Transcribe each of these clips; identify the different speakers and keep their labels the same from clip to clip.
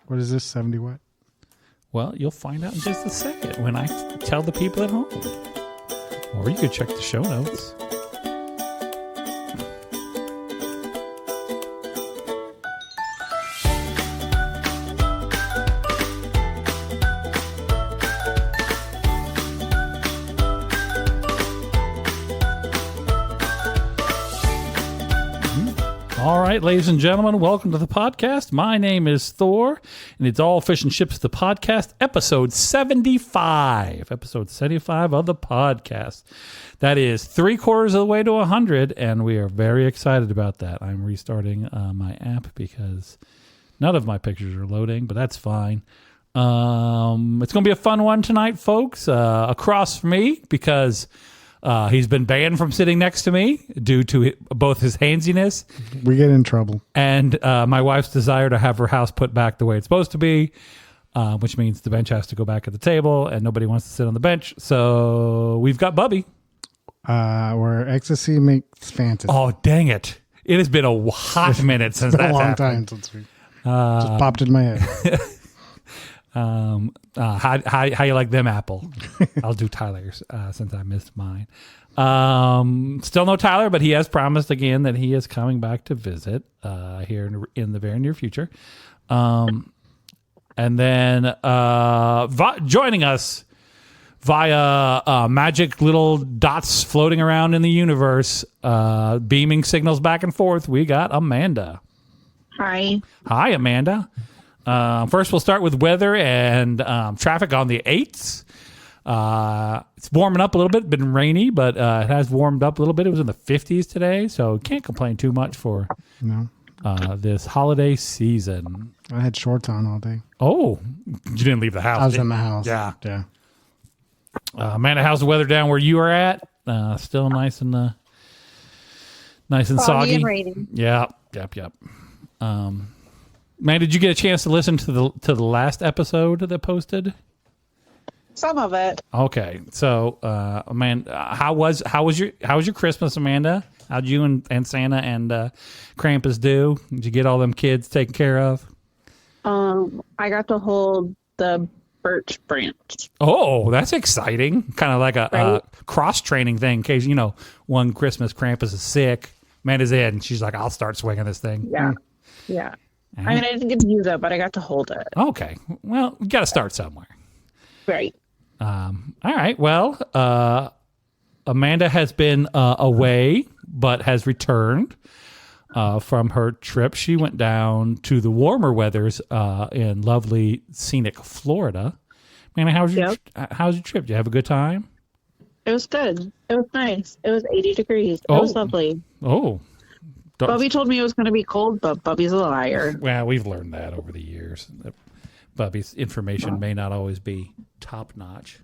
Speaker 1: What is this? 70 what?
Speaker 2: Well, you'll find out in just a second when I tell the people at home. Or you could check the show notes. All right, ladies and gentlemen, welcome to the podcast. My name is Thor, and it's All Fish and Chips, the podcast, episode 75. Episode 75 of the podcast. That is 3/4 of the way to 100, and we are very excited about that. I'm restarting my app because none of my pictures are loading, but that's fine. It's going to be a fun one tonight, folks. Across from me, because... he's been banned from sitting next to me due to both his handsiness.
Speaker 1: We get in trouble.
Speaker 2: And my wife's desire to have her house put back the way it's supposed to be, which means the bench has to go back at the table and nobody wants to sit on the bench. So we've got Bubby.
Speaker 1: Where ecstasy makes fantasy.
Speaker 2: Oh, dang it. It has been a hot minute since that's happened.
Speaker 1: It's been a long time since we just popped in my head.
Speaker 2: How you like them, Apple? I'll do Tyler's since I missed mine. Still no Tyler, but he has promised again that he is coming back to visit here in the very near future. And then joining us via magic little dots floating around in the universe, beaming signals back and forth, we got Amanda.
Speaker 3: Hi.
Speaker 2: Hi, Amanda. First, we'll start with weather and traffic on the 8th. It's warming up a little bit. Been rainy, but it has warmed up a little bit. It was in the 50s today, so can't complain too much for this holiday season.
Speaker 1: I had shorts on all day.
Speaker 2: Oh, you didn't leave the house.
Speaker 1: I was in the house.
Speaker 2: Yeah.
Speaker 1: Amanda,
Speaker 2: how's the weather down where you are at? Still nice and soggy.
Speaker 3: And rainy.
Speaker 2: Yeah. Yep. Man, did you get a chance to listen to the last episode that posted?
Speaker 3: Some of it.
Speaker 2: Okay, so Amanda, how was your Christmas, Amanda? How'd you and Santa and Krampus do? Did you get all them kids taken care of?
Speaker 3: I got to hold the birch branch.
Speaker 2: Oh, that's exciting! Kind of like a cross training thing. In case one Christmas Krampus is sick, Amanda's in, and she's like, "I'll start swinging this thing."
Speaker 3: Yeah. I mean, I didn't get to use it, but I got to hold it.
Speaker 2: Okay. Well, you got to start somewhere.
Speaker 3: Right.
Speaker 2: All right. Well, Amanda has been away, but has returned from her trip. She went down to the warmer weathers in lovely, scenic Florida. Amanda, how was your trip? Did you have a good time?
Speaker 3: It was good. It was nice. It was 80 degrees. It was lovely.
Speaker 2: Oh.
Speaker 3: Bubby told me it was going to be cold, but Bubby's a liar.
Speaker 2: Well, we've learned that over the years. Bubby's information may not always be top notch,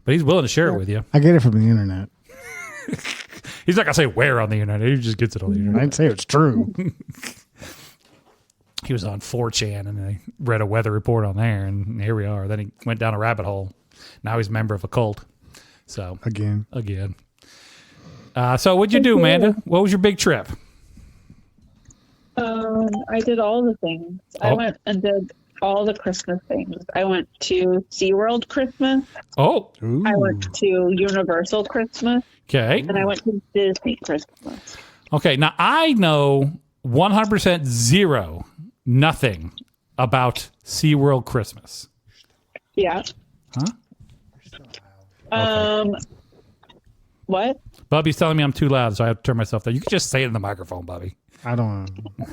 Speaker 2: but he's willing to share it with you.
Speaker 1: I get it from the internet.
Speaker 2: He's not going to say where on the internet. He just gets it on the internet.
Speaker 1: I'd say it's true.
Speaker 2: He was on 4chan and I read a weather report on there, and here we are. Then he went down a rabbit hole. Now he's a member of a cult. So again. So what'd you do, Amanda? What was your big trip?
Speaker 3: I did all the things. I went and did all the Christmas things. I went to SeaWorld Christmas.
Speaker 2: Oh.
Speaker 3: Ooh. I went to Universal Christmas.
Speaker 2: Okay.
Speaker 3: And I went to Disney Christmas.
Speaker 2: Okay. Now, I know 100% nothing about SeaWorld Christmas.
Speaker 3: Yeah.
Speaker 2: Huh?
Speaker 3: Okay. What?
Speaker 2: Bubby's telling me I'm too loud, so I have to turn myself down. You can just say it in the microphone, Bubby.
Speaker 1: I don't know.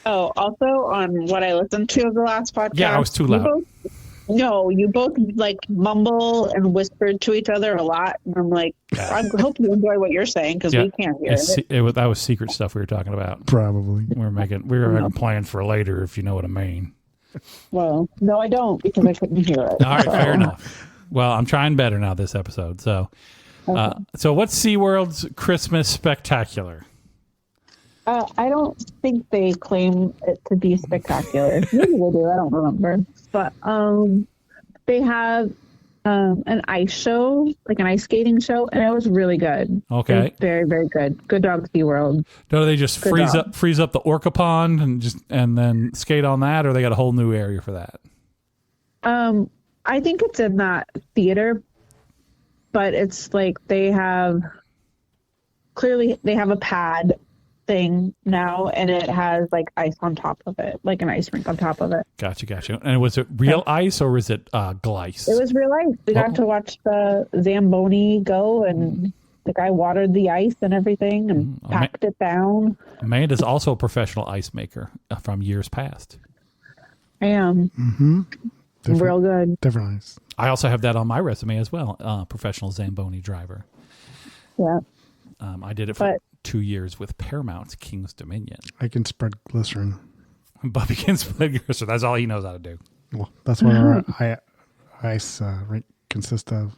Speaker 3: Oh, also on what I listened to of the last podcast.
Speaker 2: Yeah, I was too loud.
Speaker 3: You both like mumble and whispered to each other a lot. And I'm like, I hope you enjoy what you're saying because we can't hear it.
Speaker 2: That was secret stuff we were talking about.
Speaker 1: Probably.
Speaker 2: We were making plans for later, if you know what I mean.
Speaker 3: Well, no, I don't because I couldn't hear it.
Speaker 2: All right, fair enough. Well, I'm trying better now this episode. So, so what's SeaWorld's Christmas Spectacular?
Speaker 3: I don't think they claim it to be spectacular. Maybe they do. I don't remember. But they have an ice show, like an ice skating show, and it was really good.
Speaker 2: Okay.
Speaker 3: It was very, very good. Good dog SeaWorld.
Speaker 2: Do they just
Speaker 3: Good
Speaker 2: freeze up the orca pond and then skate on that, or they got a whole new area for that?
Speaker 3: I think it's in that theater, but it's like they have a pad thing now, and it has like ice on top of it, like an ice rink on top of it.
Speaker 2: Gotcha. And was it real ice or was it glice?
Speaker 3: It was real ice. We got to watch the Zamboni go, and the guy watered the ice and everything and packed it down.
Speaker 2: Amanda's also a professional ice maker from years past.
Speaker 3: I am.
Speaker 1: Mm-hmm.
Speaker 3: Real good.
Speaker 1: Different ice.
Speaker 2: I also have that on my resume as well. Professional Zamboni driver.
Speaker 3: Yeah.
Speaker 2: I did it for 2 years with Paramount's King's Dominion.
Speaker 1: I can spread glycerin.
Speaker 2: Bubby can spread glycerin. That's all he knows how to do.
Speaker 1: Well, that's what our ice rink consists of.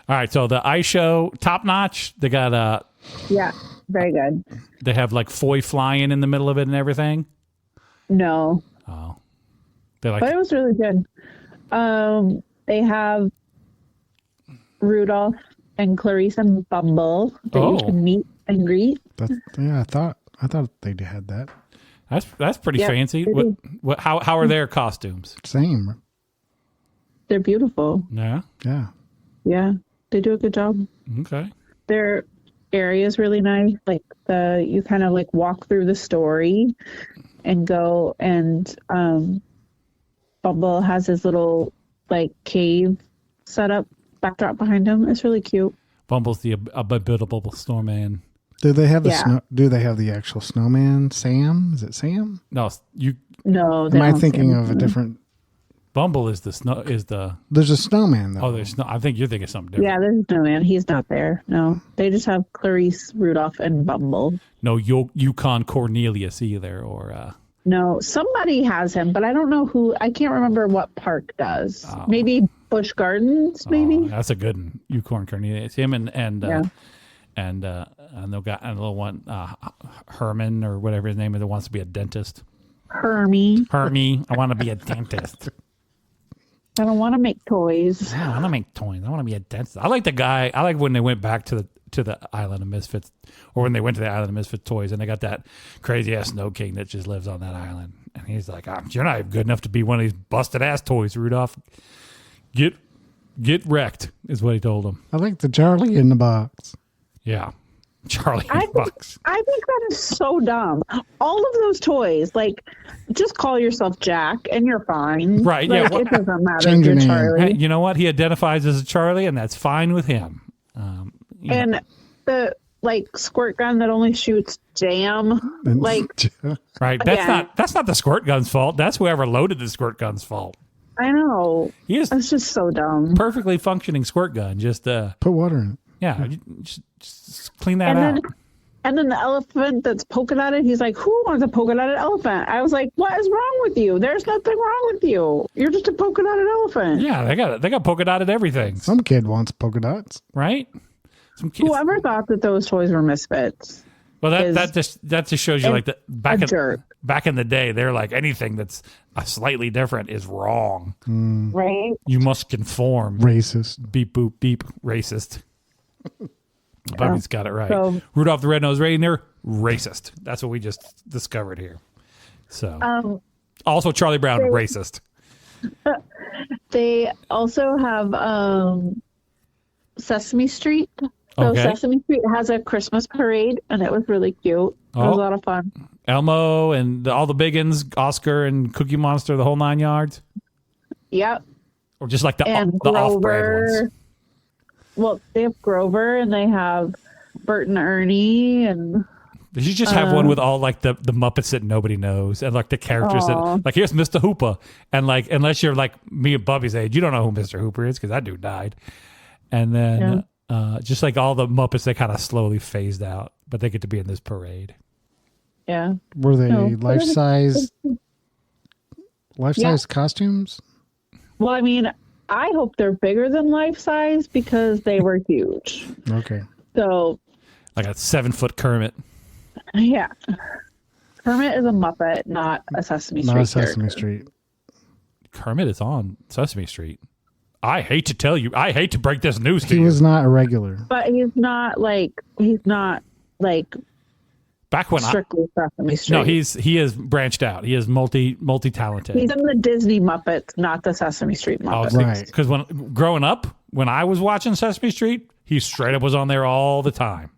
Speaker 2: All right, so the ice show, top notch. They got
Speaker 3: yeah, very good.
Speaker 2: They have like foy flying in the middle of it and everything.
Speaker 3: No.
Speaker 2: Oh,
Speaker 3: but it was really good. They have Rudolph and Clarice and Bumble that you can meet and greet.
Speaker 1: I thought they had that.
Speaker 2: That's pretty fancy. How are their costumes?
Speaker 1: Same.
Speaker 3: They're beautiful.
Speaker 2: Yeah.
Speaker 1: Yeah.
Speaker 3: Yeah, they do a good job.
Speaker 2: Okay.
Speaker 3: Their area is really nice. Like you kind of like walk through the story and go, and Bumble has his little like cave set up backdrop behind him. It's really cute.
Speaker 2: Bumble's the abominable snowman.
Speaker 1: Do they have the snow? Do they have the actual snowman? Sam? Is it Sam?
Speaker 2: No,
Speaker 3: No.
Speaker 1: Am I thinking of a different?
Speaker 2: Bumble is the.
Speaker 1: There's a snowman though.
Speaker 2: Oh, there's no. I think you're thinking something different.
Speaker 3: Yeah, there's a snowman. He's not there. No, they just have Clarice, Rudolph, and Bumble.
Speaker 2: No, Yukon Cornelius either, or.
Speaker 3: No, somebody has him, but I don't know who. I can't remember what park does.
Speaker 2: Oh.
Speaker 3: Maybe Busch Gardens. Maybe
Speaker 2: that's a good one. Yukon Cornelius. Him and the guy, and the little one, Herman or whatever his name is, that wants to be a dentist.
Speaker 3: Hermie.
Speaker 2: I want to be a dentist.
Speaker 3: I don't want to make toys.
Speaker 2: I want to make toys. I want to be a dentist. I like the guy. I like when they went back to the Island of Misfits, or when they went to the Island of Misfits toys, and they got that crazy ass Snow King that just lives on that island, and he's like, "You're not good enough to be one of these busted ass toys, Rudolph. Get wrecked," is what he told him.
Speaker 1: I like the Charlie in the box.
Speaker 2: Yeah. Charlie in the box.
Speaker 3: I think that is so dumb. All of those toys, like, just call yourself Jack and you're fine.
Speaker 2: Right,
Speaker 3: like,
Speaker 2: yeah.
Speaker 3: It doesn't matter
Speaker 1: Change
Speaker 3: if you're
Speaker 1: your name.
Speaker 3: Charlie.
Speaker 2: Hey, you know what? He identifies as a Charlie, and that's fine with him.
Speaker 3: And the, like, squirt gun that only shoots jam, like...
Speaker 2: Right, that's not the squirt gun's fault. That's whoever loaded the squirt gun's fault.
Speaker 3: I know.
Speaker 2: It's
Speaker 3: just so dumb.
Speaker 2: Perfectly functioning squirt gun. Just
Speaker 1: put water in it.
Speaker 2: Yeah, just clean that out.
Speaker 3: And then the elephant that's polka dotted, he's like, "Who wants a polka dotted elephant?" I was like, "What is wrong with you? There's nothing wrong with you. You're just a polka dotted elephant."
Speaker 2: Yeah, they got polka dotted everything.
Speaker 1: Some kid wants polka dots,
Speaker 2: right? Some kids.
Speaker 3: Whoever thought that those toys were misfits.
Speaker 2: Well, that just shows you like that back in the day, they're like anything that's slightly different is wrong.
Speaker 3: Right?
Speaker 2: You must conform.
Speaker 1: Racist.
Speaker 2: Beep boop beep. Racist. Bubby's got it right.
Speaker 3: So,
Speaker 2: Rudolph the Red-Nosed Reindeer, racist. That's what we just discovered here. So, also Charlie Brown, racist.
Speaker 3: They also have Sesame Street. So Sesame Street has a Christmas parade, and it was really cute. It was a lot of fun.
Speaker 2: Elmo and all the biggins, Oscar and Cookie Monster, the whole 9 yards.
Speaker 3: Yep.
Speaker 2: Or just like the off-brand ones.
Speaker 3: Well, they have Grover, and they have Bert and Ernie, and
Speaker 2: Did you just have one with all like the Muppets that nobody knows, and like the characters that, like, here's Mr. Hooper, and like unless you're like me and Bubby's age, you don't know who Mr. Hooper is because that dude died. And then just like all the Muppets, they kind of slowly phased out, but they get to be in this parade.
Speaker 3: Yeah.
Speaker 1: Were they life-size costumes?
Speaker 3: Well, I mean, I hope they're bigger than life size because they were huge.
Speaker 1: Okay.
Speaker 3: So,
Speaker 2: like a 7-foot Kermit.
Speaker 3: Yeah. Kermit is a Muppet, not a Sesame Street.
Speaker 1: Not a Sesame Street.
Speaker 2: Kermit is on Sesame Street. I hate to tell you, I hate to break this news to
Speaker 1: He
Speaker 2: you.
Speaker 1: was not a regular.
Speaker 3: But he's not like
Speaker 2: Back when
Speaker 3: strictly Sesame Street.
Speaker 2: no, he is branched out. He is multi-talented.
Speaker 3: He's in the Disney Muppets, not the Sesame Street Muppets.
Speaker 1: Right.
Speaker 2: Because when growing up, when I was watching Sesame Street, he straight up was on there all the time.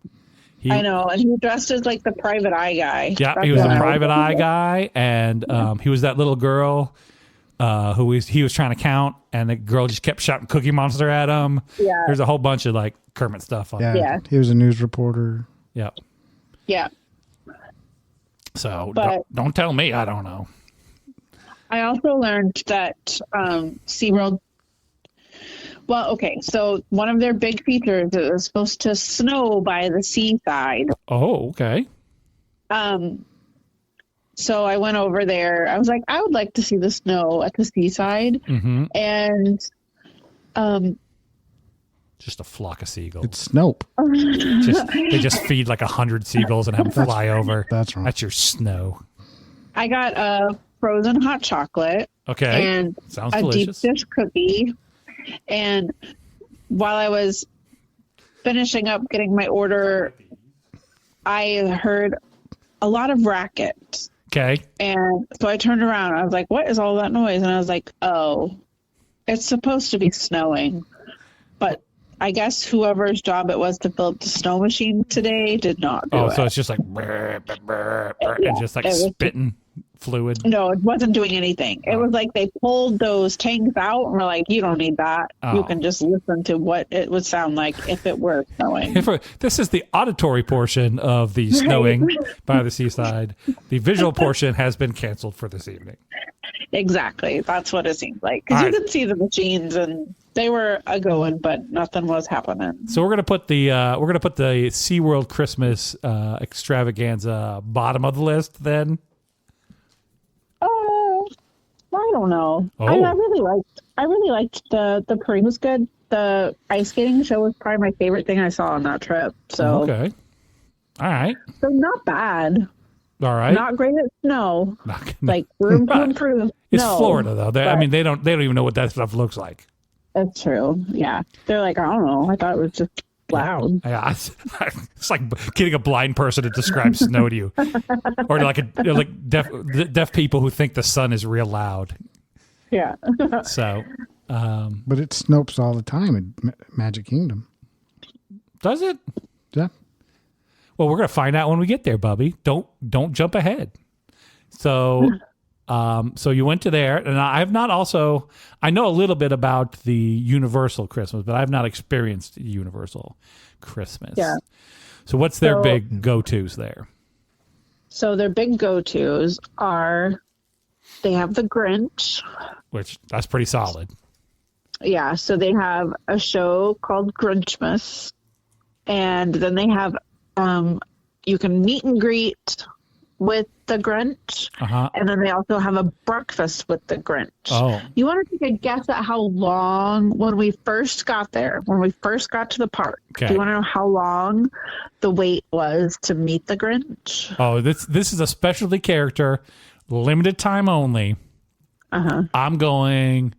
Speaker 3: I know, and he dressed as like the private eye guy.
Speaker 2: Yeah,
Speaker 3: That's
Speaker 2: he was
Speaker 3: what
Speaker 2: a
Speaker 3: I
Speaker 2: private eye guy, and he was that little girl who he was trying to count, and the girl just kept shouting Cookie Monster at him.
Speaker 3: Yeah.
Speaker 2: There's a whole bunch of like Kermit stuff on
Speaker 1: Yeah,
Speaker 2: there.
Speaker 3: Yeah.
Speaker 1: he was a news reporter.
Speaker 2: Yep.
Speaker 3: Yeah.
Speaker 2: So
Speaker 3: But-
Speaker 2: don't tell me I don't know.
Speaker 3: I also learned that SeaWorld. Well, okay, so one of their big features is it was supposed to snow by the seaside.
Speaker 2: Oh, okay.
Speaker 3: So I went over there. I was like, I would like to see the snow at the seaside.
Speaker 2: Mm-hmm.
Speaker 3: And
Speaker 2: Just a flock of seagulls.
Speaker 1: It's Snope.
Speaker 2: They just feed like 100 seagulls and have them fly over.
Speaker 1: That's right.
Speaker 2: That's your snow.
Speaker 3: I got a frozen hot chocolate
Speaker 2: Okay.
Speaker 3: and
Speaker 2: Sounds
Speaker 3: a
Speaker 2: delicious.
Speaker 3: deep dish cookie. And while I was finishing up getting my order, I heard a lot of racket.
Speaker 2: Okay.
Speaker 3: And so I turned around. I was like, what is all that noise? And I was like, oh, it's supposed to be snowing. But I guess whoever's job it was to fill up the snow machine today did not do it.
Speaker 2: So it's just like brr, brr, brr, brr,
Speaker 3: Yeah,
Speaker 2: and just like
Speaker 3: it was-
Speaker 2: spitting fluid.
Speaker 3: No, it wasn't doing anything. It
Speaker 2: Oh.
Speaker 3: was like they pulled those tanks out and were like, you don't need that.
Speaker 2: Oh.
Speaker 3: You can just listen to what it would sound like if it were snowing.
Speaker 2: This is the auditory portion of the snowing by the seaside. The visual portion has been canceled for this evening.
Speaker 3: Exactly. That's what it seemed like. Because
Speaker 2: All
Speaker 3: you
Speaker 2: right.
Speaker 3: could see the machines and they were a-going, but nothing was happening.
Speaker 2: So we're gonna put the SeaWorld Christmas extravaganza bottom of the list then.
Speaker 3: I don't know.
Speaker 2: Oh.
Speaker 3: I really liked the parade was good. The ice skating show was probably my favorite thing I saw on that trip. So,
Speaker 2: Okay. All right.
Speaker 3: so not bad.
Speaker 2: All right.
Speaker 3: Not great at snow.
Speaker 2: Not-
Speaker 3: Like room to improve.
Speaker 2: it's
Speaker 3: no,
Speaker 2: Florida though. I
Speaker 3: but-
Speaker 2: mean, they don't even know what that stuff looks like.
Speaker 3: That's true. Yeah. They're like, I don't know. I thought it was just loud.
Speaker 2: Yeah, it's like getting a blind person to describe snow to you, or like deaf people who think the sun is real loud.
Speaker 3: Yeah.
Speaker 2: So,
Speaker 1: But it Snopes all the time in Magic Kingdom.
Speaker 2: does it?
Speaker 1: Yeah.
Speaker 2: Well, we're gonna find out when we get there, Bubby. Don't jump ahead. So, so you went to there, and I have not also. I know a little bit about the Universal Christmas, but I have not experienced Universal Christmas.
Speaker 3: Yeah.
Speaker 2: So, what's their
Speaker 3: So-
Speaker 2: big go-tos there?
Speaker 3: So their big go-tos are they have the Grinch.
Speaker 2: Which that's pretty solid.
Speaker 3: Yeah, so they have a show called Grinchmas, and then they have you can meet and greet with the Grinch, and then they also have a breakfast with the Grinch.
Speaker 2: Oh.
Speaker 3: You want to take a guess at how long when we first got there, when we first got to the park?
Speaker 2: Okay.
Speaker 3: Do you want to know how long the wait was to meet the Grinch?
Speaker 2: Oh, this is a specialty character, limited time only. I'm going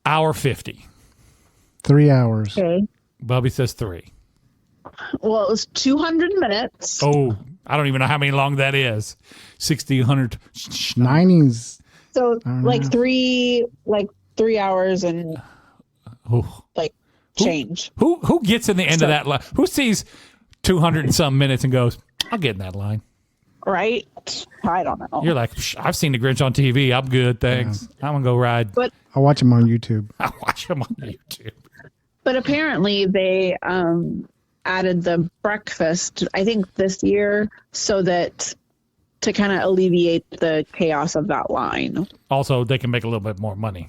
Speaker 2: hour 50.
Speaker 1: 3 hours.
Speaker 3: Okay.
Speaker 2: Bubby says 3.
Speaker 3: Well, it was 200 minutes.
Speaker 2: Oh, I don't even know how many long that is. 60, 100.
Speaker 1: 90s.
Speaker 3: So
Speaker 1: don't
Speaker 3: like
Speaker 1: know.
Speaker 3: 3 hours and
Speaker 2: Oh.
Speaker 3: like change.
Speaker 2: Who gets in the end of that line? Who sees 200 and some minutes and goes, I'll get in that line?
Speaker 3: Right? I don't know.
Speaker 2: You're like, I've seen the Grinch on TV. I'm good, thanks. I'm going to go ride.
Speaker 3: But
Speaker 1: I'll watch them on YouTube.
Speaker 2: I'll watch them on YouTube.
Speaker 3: but apparently they added the breakfast, I think this year, so that to kind of alleviate the chaos of that line.
Speaker 2: Also, they can make a little bit more money.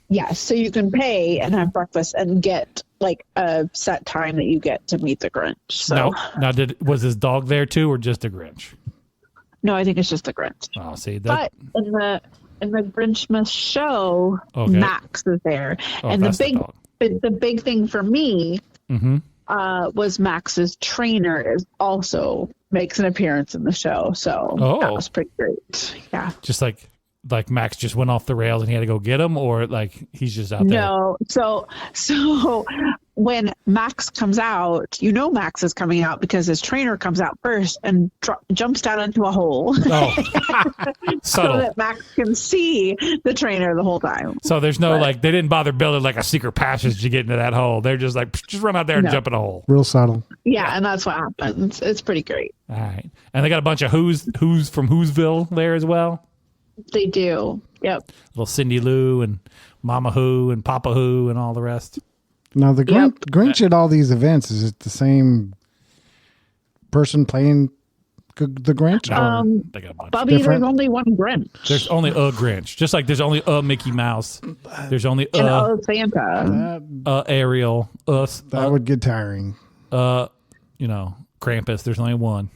Speaker 3: Yes, so you can pay and have breakfast and get like a set time that you get to meet the Grinch. So
Speaker 2: No. Now, was his dog there too, or just a Grinch?
Speaker 3: no, I think it's just the Grinch.
Speaker 2: Oh, see that.
Speaker 3: But in the Grinchmas show,
Speaker 2: Okay.
Speaker 3: Max is there,
Speaker 2: Oh,
Speaker 3: and
Speaker 2: that's the
Speaker 3: the
Speaker 2: dog.
Speaker 3: big thing for me
Speaker 2: Mm-hmm.
Speaker 3: was Max's trainer is also makes an appearance in the show, so
Speaker 2: Oh.
Speaker 3: that was pretty great. Yeah,
Speaker 2: Just like like Max just went off the rails and he had to go get him, or like he's just out there?
Speaker 3: No. So when Max comes out, Max is coming out because his trainer comes out first and jumps down into a hole.
Speaker 2: Oh,
Speaker 3: so
Speaker 2: subtle.
Speaker 3: that Max can see the trainer the whole time.
Speaker 2: So there's no they didn't bother building like a secret passage to get into that hole. They're just like, just run out there and jump in a hole.
Speaker 1: Real subtle.
Speaker 3: Yeah, and that's what happens. It's pretty great.
Speaker 2: All right, and they got a bunch of who's from Whoville there as well.
Speaker 3: They do. Yep.
Speaker 2: Little Cindy Lou and Mama Who and Papa Who and all the rest.
Speaker 1: Now, the Grinch at all these events, is it the same person playing the Grinch?
Speaker 2: They got a bunch.
Speaker 3: Bubby,
Speaker 1: Different?
Speaker 3: there's only one Grinch.
Speaker 2: There's only a Grinch. Just like there's only a Mickey Mouse. There's only
Speaker 3: And Santa.
Speaker 2: Ariel.
Speaker 1: That would get tiring.
Speaker 2: Krampus. There's only one.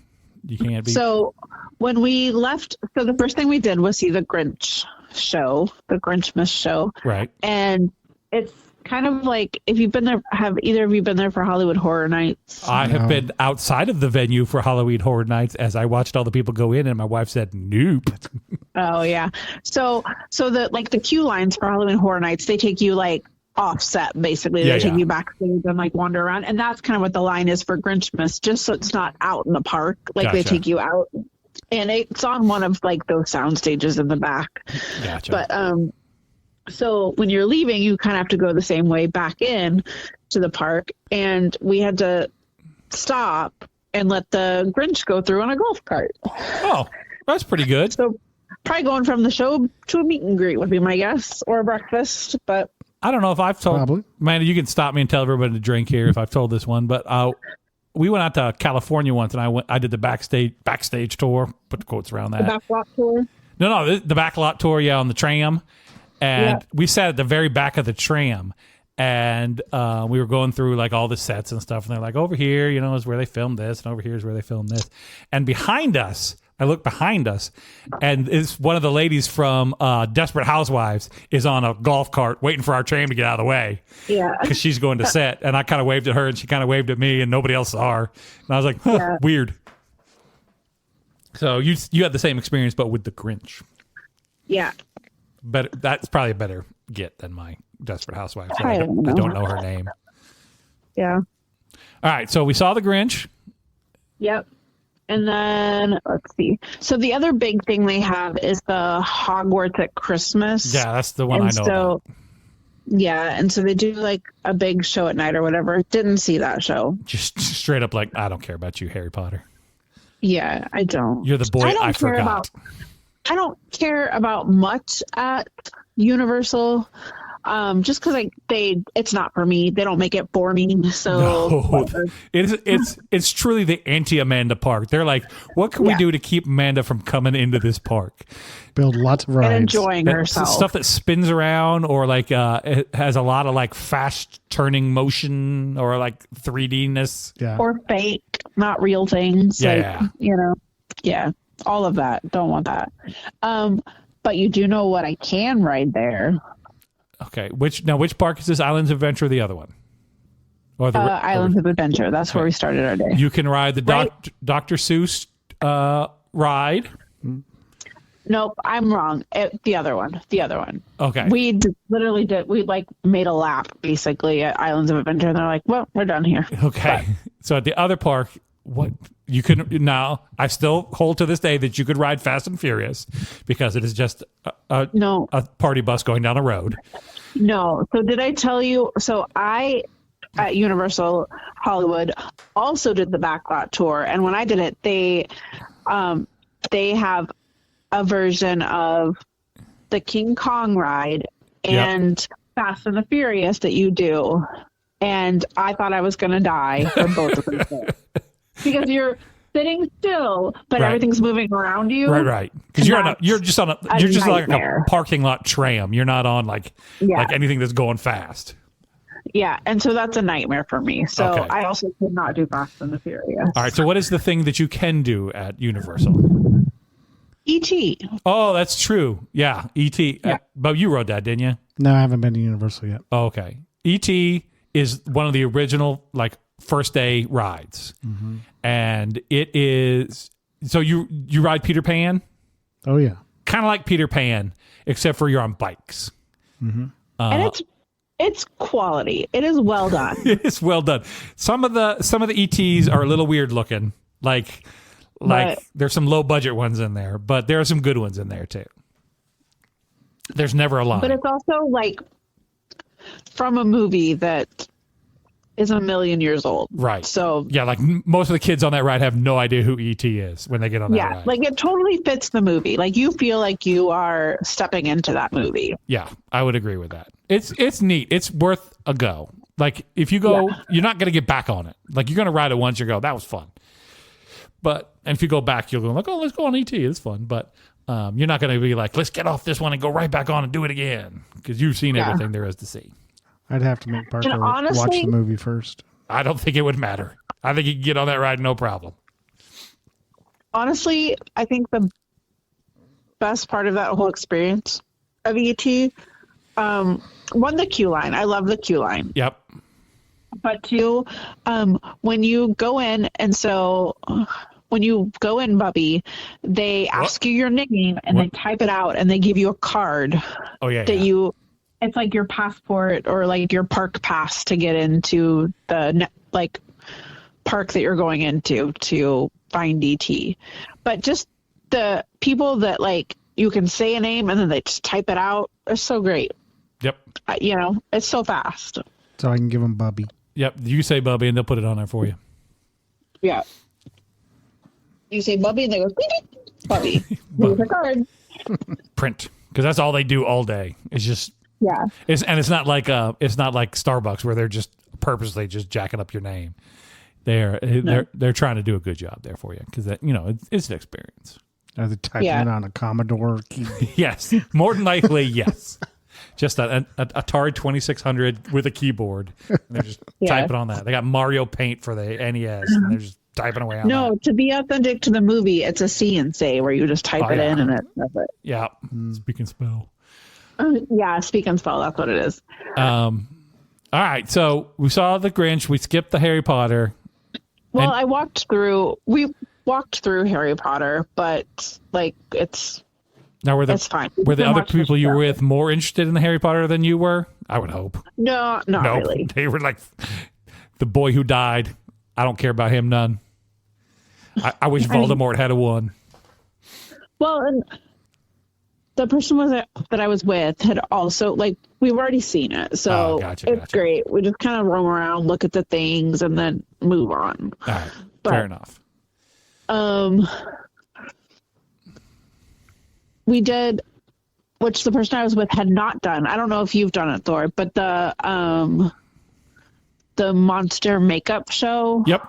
Speaker 2: You can't be.
Speaker 3: So when we left, the first thing we did was see the Grinch show, the Grinchmas show.
Speaker 2: Right.
Speaker 3: And it's kind of like, if you've been there, have either of you been there for Hollywood Horror Nights?
Speaker 2: I have been outside of the venue for Halloween Horror Nights as I watched all the people go in, and my wife said, nope.
Speaker 3: Oh, yeah. So the queue lines for Halloween Horror Nights, they take you like offset, basically. They take you backstage and like wander around. And that's kind of what the line is for Grinchmas, just so it's not out in the park. Like they take you out. And it's on one of like those sound stages in the back.
Speaker 2: Gotcha.
Speaker 3: But so when you're leaving, you kind of have to go the same way back in to the park. And we had to stop and let the Grinch go through on a golf cart.
Speaker 2: Oh, that's pretty good.
Speaker 3: So probably going from the show to a meet and greet would be my guess, or a breakfast. But
Speaker 2: I don't know if I've told.
Speaker 1: Probably.
Speaker 2: Amanda, you can stop me and tell everybody to drink here if I've told this one. But we went out to California once, and I did the backstage tour. Put the quotes around that.
Speaker 3: the backlot tour.
Speaker 2: No, the backlot tour, on the tram. And we sat at the very back of the tram, and we were going through like all the sets and stuff. And they're like, over here, is where they filmed this, and over here is where they filmed this. And behind us, I look behind us, and it's one of the ladies from Desperate Housewives is on a golf cart waiting for our tram to get out of the way.
Speaker 3: Yeah.
Speaker 2: Because she's going to set. And I kind of waved at her, and she kind of waved at me, and nobody else saw her. And I was like, weird. So you had the same experience, but with the Grinch.
Speaker 3: Yeah.
Speaker 2: But that's probably a better get than my Desperate Housewives.
Speaker 3: I don't know
Speaker 2: her name.
Speaker 3: Yeah.
Speaker 2: All right, so we saw the Grinch.
Speaker 3: Yep. And then let's see. So the other big thing they have is the Hogwarts at Christmas.
Speaker 2: Yeah, that's the one I know about.
Speaker 3: Yeah, and so they do like a big show at night or whatever. Didn't see that show.
Speaker 2: Just straight up like, I don't care about you, Harry Potter.
Speaker 3: Yeah, I don't.
Speaker 2: You're the boy I forgot.
Speaker 3: I don't care about much at Universal, just because it's not for me. They don't make it for me. So
Speaker 2: it's truly the anti-Amanda park. They're like, what can we do to keep Amanda from coming into this park?
Speaker 1: Build lots of rides.
Speaker 3: And enjoying herself.
Speaker 2: Stuff that spins around, or like it has a lot of like fast turning motion, or like 3D-ness.
Speaker 1: Yeah.
Speaker 3: Or fake, not real things.
Speaker 2: Yeah.
Speaker 3: Yeah. All of that. Don't want that. But you do know what I can ride there.
Speaker 2: Okay. Which park is this? Islands of Adventure or the other one? Or the
Speaker 3: Islands of Adventure. That's where we started our day.
Speaker 2: You can ride the Dr. Seuss ride.
Speaker 3: Nope, I'm wrong. The other one.
Speaker 2: Okay.
Speaker 3: We literally made a lap basically at Islands of Adventure, and they're like, well, we're done here.
Speaker 2: Okay. So at the other park, what you could now, I still hold to this day that you could ride Fast and Furious because it is just a party bus going down a road.
Speaker 3: No. So did I tell you? So I at Universal Hollywood also did the backlot tour, and when I did it, they have a version of the King Kong ride and Fast and the Furious that you do, and I thought I was going to die for both of them. Because you're sitting still, but everything's moving around you.
Speaker 2: Right. Because you're just like a parking lot tram. You're not on like anything that's going fast.
Speaker 3: Yeah, and so that's a nightmare for me. So I also could not do Fast and the Furious.
Speaker 2: All right. So what is the thing that you can do at Universal?
Speaker 3: E.T.
Speaker 2: Oh, that's true. Yeah, E.T.
Speaker 3: Yeah.
Speaker 2: But you rode that, didn't you?
Speaker 1: No, I haven't been to Universal yet.
Speaker 2: Oh, okay. E.T. is one of the original like first day rides, and it is. So you ride Peter Pan?
Speaker 1: Oh yeah,
Speaker 2: kind of like Peter Pan, except for you're on bikes.
Speaker 3: And it's quality. It is well done.
Speaker 2: It's well done. Some of the ETs are a little weird looking. Like there's some low budget ones in there, but there are some good ones in there too. There's never a line.
Speaker 3: But it's also like from a movie that is a million years old.
Speaker 2: Right.
Speaker 3: So
Speaker 2: yeah, like most of the kids on that ride have no idea who ET is when they get on that ride.
Speaker 3: like it totally fits the movie. Like you feel like you are stepping into that movie.
Speaker 2: Yeah, I would agree with that. It's neat. It's worth a go. Like if you go, you're not going to get back on it. Like you're going to ride it once, you go, that was fun. But and if you go back, you'll go like, oh, let's go on ET. It's fun. But you're not going to be like, let's get off this one and go right back on and do it again because you've seen everything there is to see.
Speaker 1: I'd have to make Parker watch the movie first.
Speaker 2: I don't think it would matter. I think you can get on that ride no problem.
Speaker 3: Honestly, I think the best part of that whole experience of ET, one, the queue line. I love the queue line.
Speaker 2: Yep.
Speaker 3: But two, when you go in, Bubby, they ask you your name and they type it out and they give you a card.
Speaker 2: Oh yeah.
Speaker 3: It's like your passport or like your park pass to get into the park that you're going into to find ET. But just the people that like you can say a name and then they just type it out. It's so great.
Speaker 2: Yep.
Speaker 3: It's so fast.
Speaker 1: So I can give them Bubby.
Speaker 2: Yep. You say Bubby and they'll put it on there for you.
Speaker 3: Yeah. You say Bubby and they go, Bubby. Here's the card.
Speaker 2: Print. Because that's all they do all day. It's just.
Speaker 3: Yeah.
Speaker 2: It's not like Starbucks where they're just purposely just jacking up your name. They're trying to do a good job there for you because it's an experience.
Speaker 1: Are they typing it on a Commodore key?
Speaker 2: Yes, more than likely, yes. Just an Atari 2600 with a keyboard. And they're just typing on that. They got Mario Paint for the NES, and they're just typing away on that.
Speaker 3: No, to be authentic to the movie, it's a see and say where you just type it in and that's it.
Speaker 2: Yeah, speak and spell.
Speaker 3: Speak and spell. That's what it is.
Speaker 2: All right, so we saw the Grinch. We skipped the Harry Potter.
Speaker 3: Well, we walked through Harry Potter, but like it's fine.
Speaker 2: Were the other people you were with more interested in the Harry Potter than you were? I would hope.
Speaker 3: No, not really.
Speaker 2: They were like the boy who died. I don't care about him none. I wish Voldemort had a one.
Speaker 3: Well, and the person that I was with had also we've already seen it, so it's great. We just kind of roam around, look at the things, and then move on.
Speaker 2: All right, fair enough.
Speaker 3: We did, which the person I was with had not done. I don't know if you've done it, Thor, but the monster makeup show.
Speaker 2: Yep,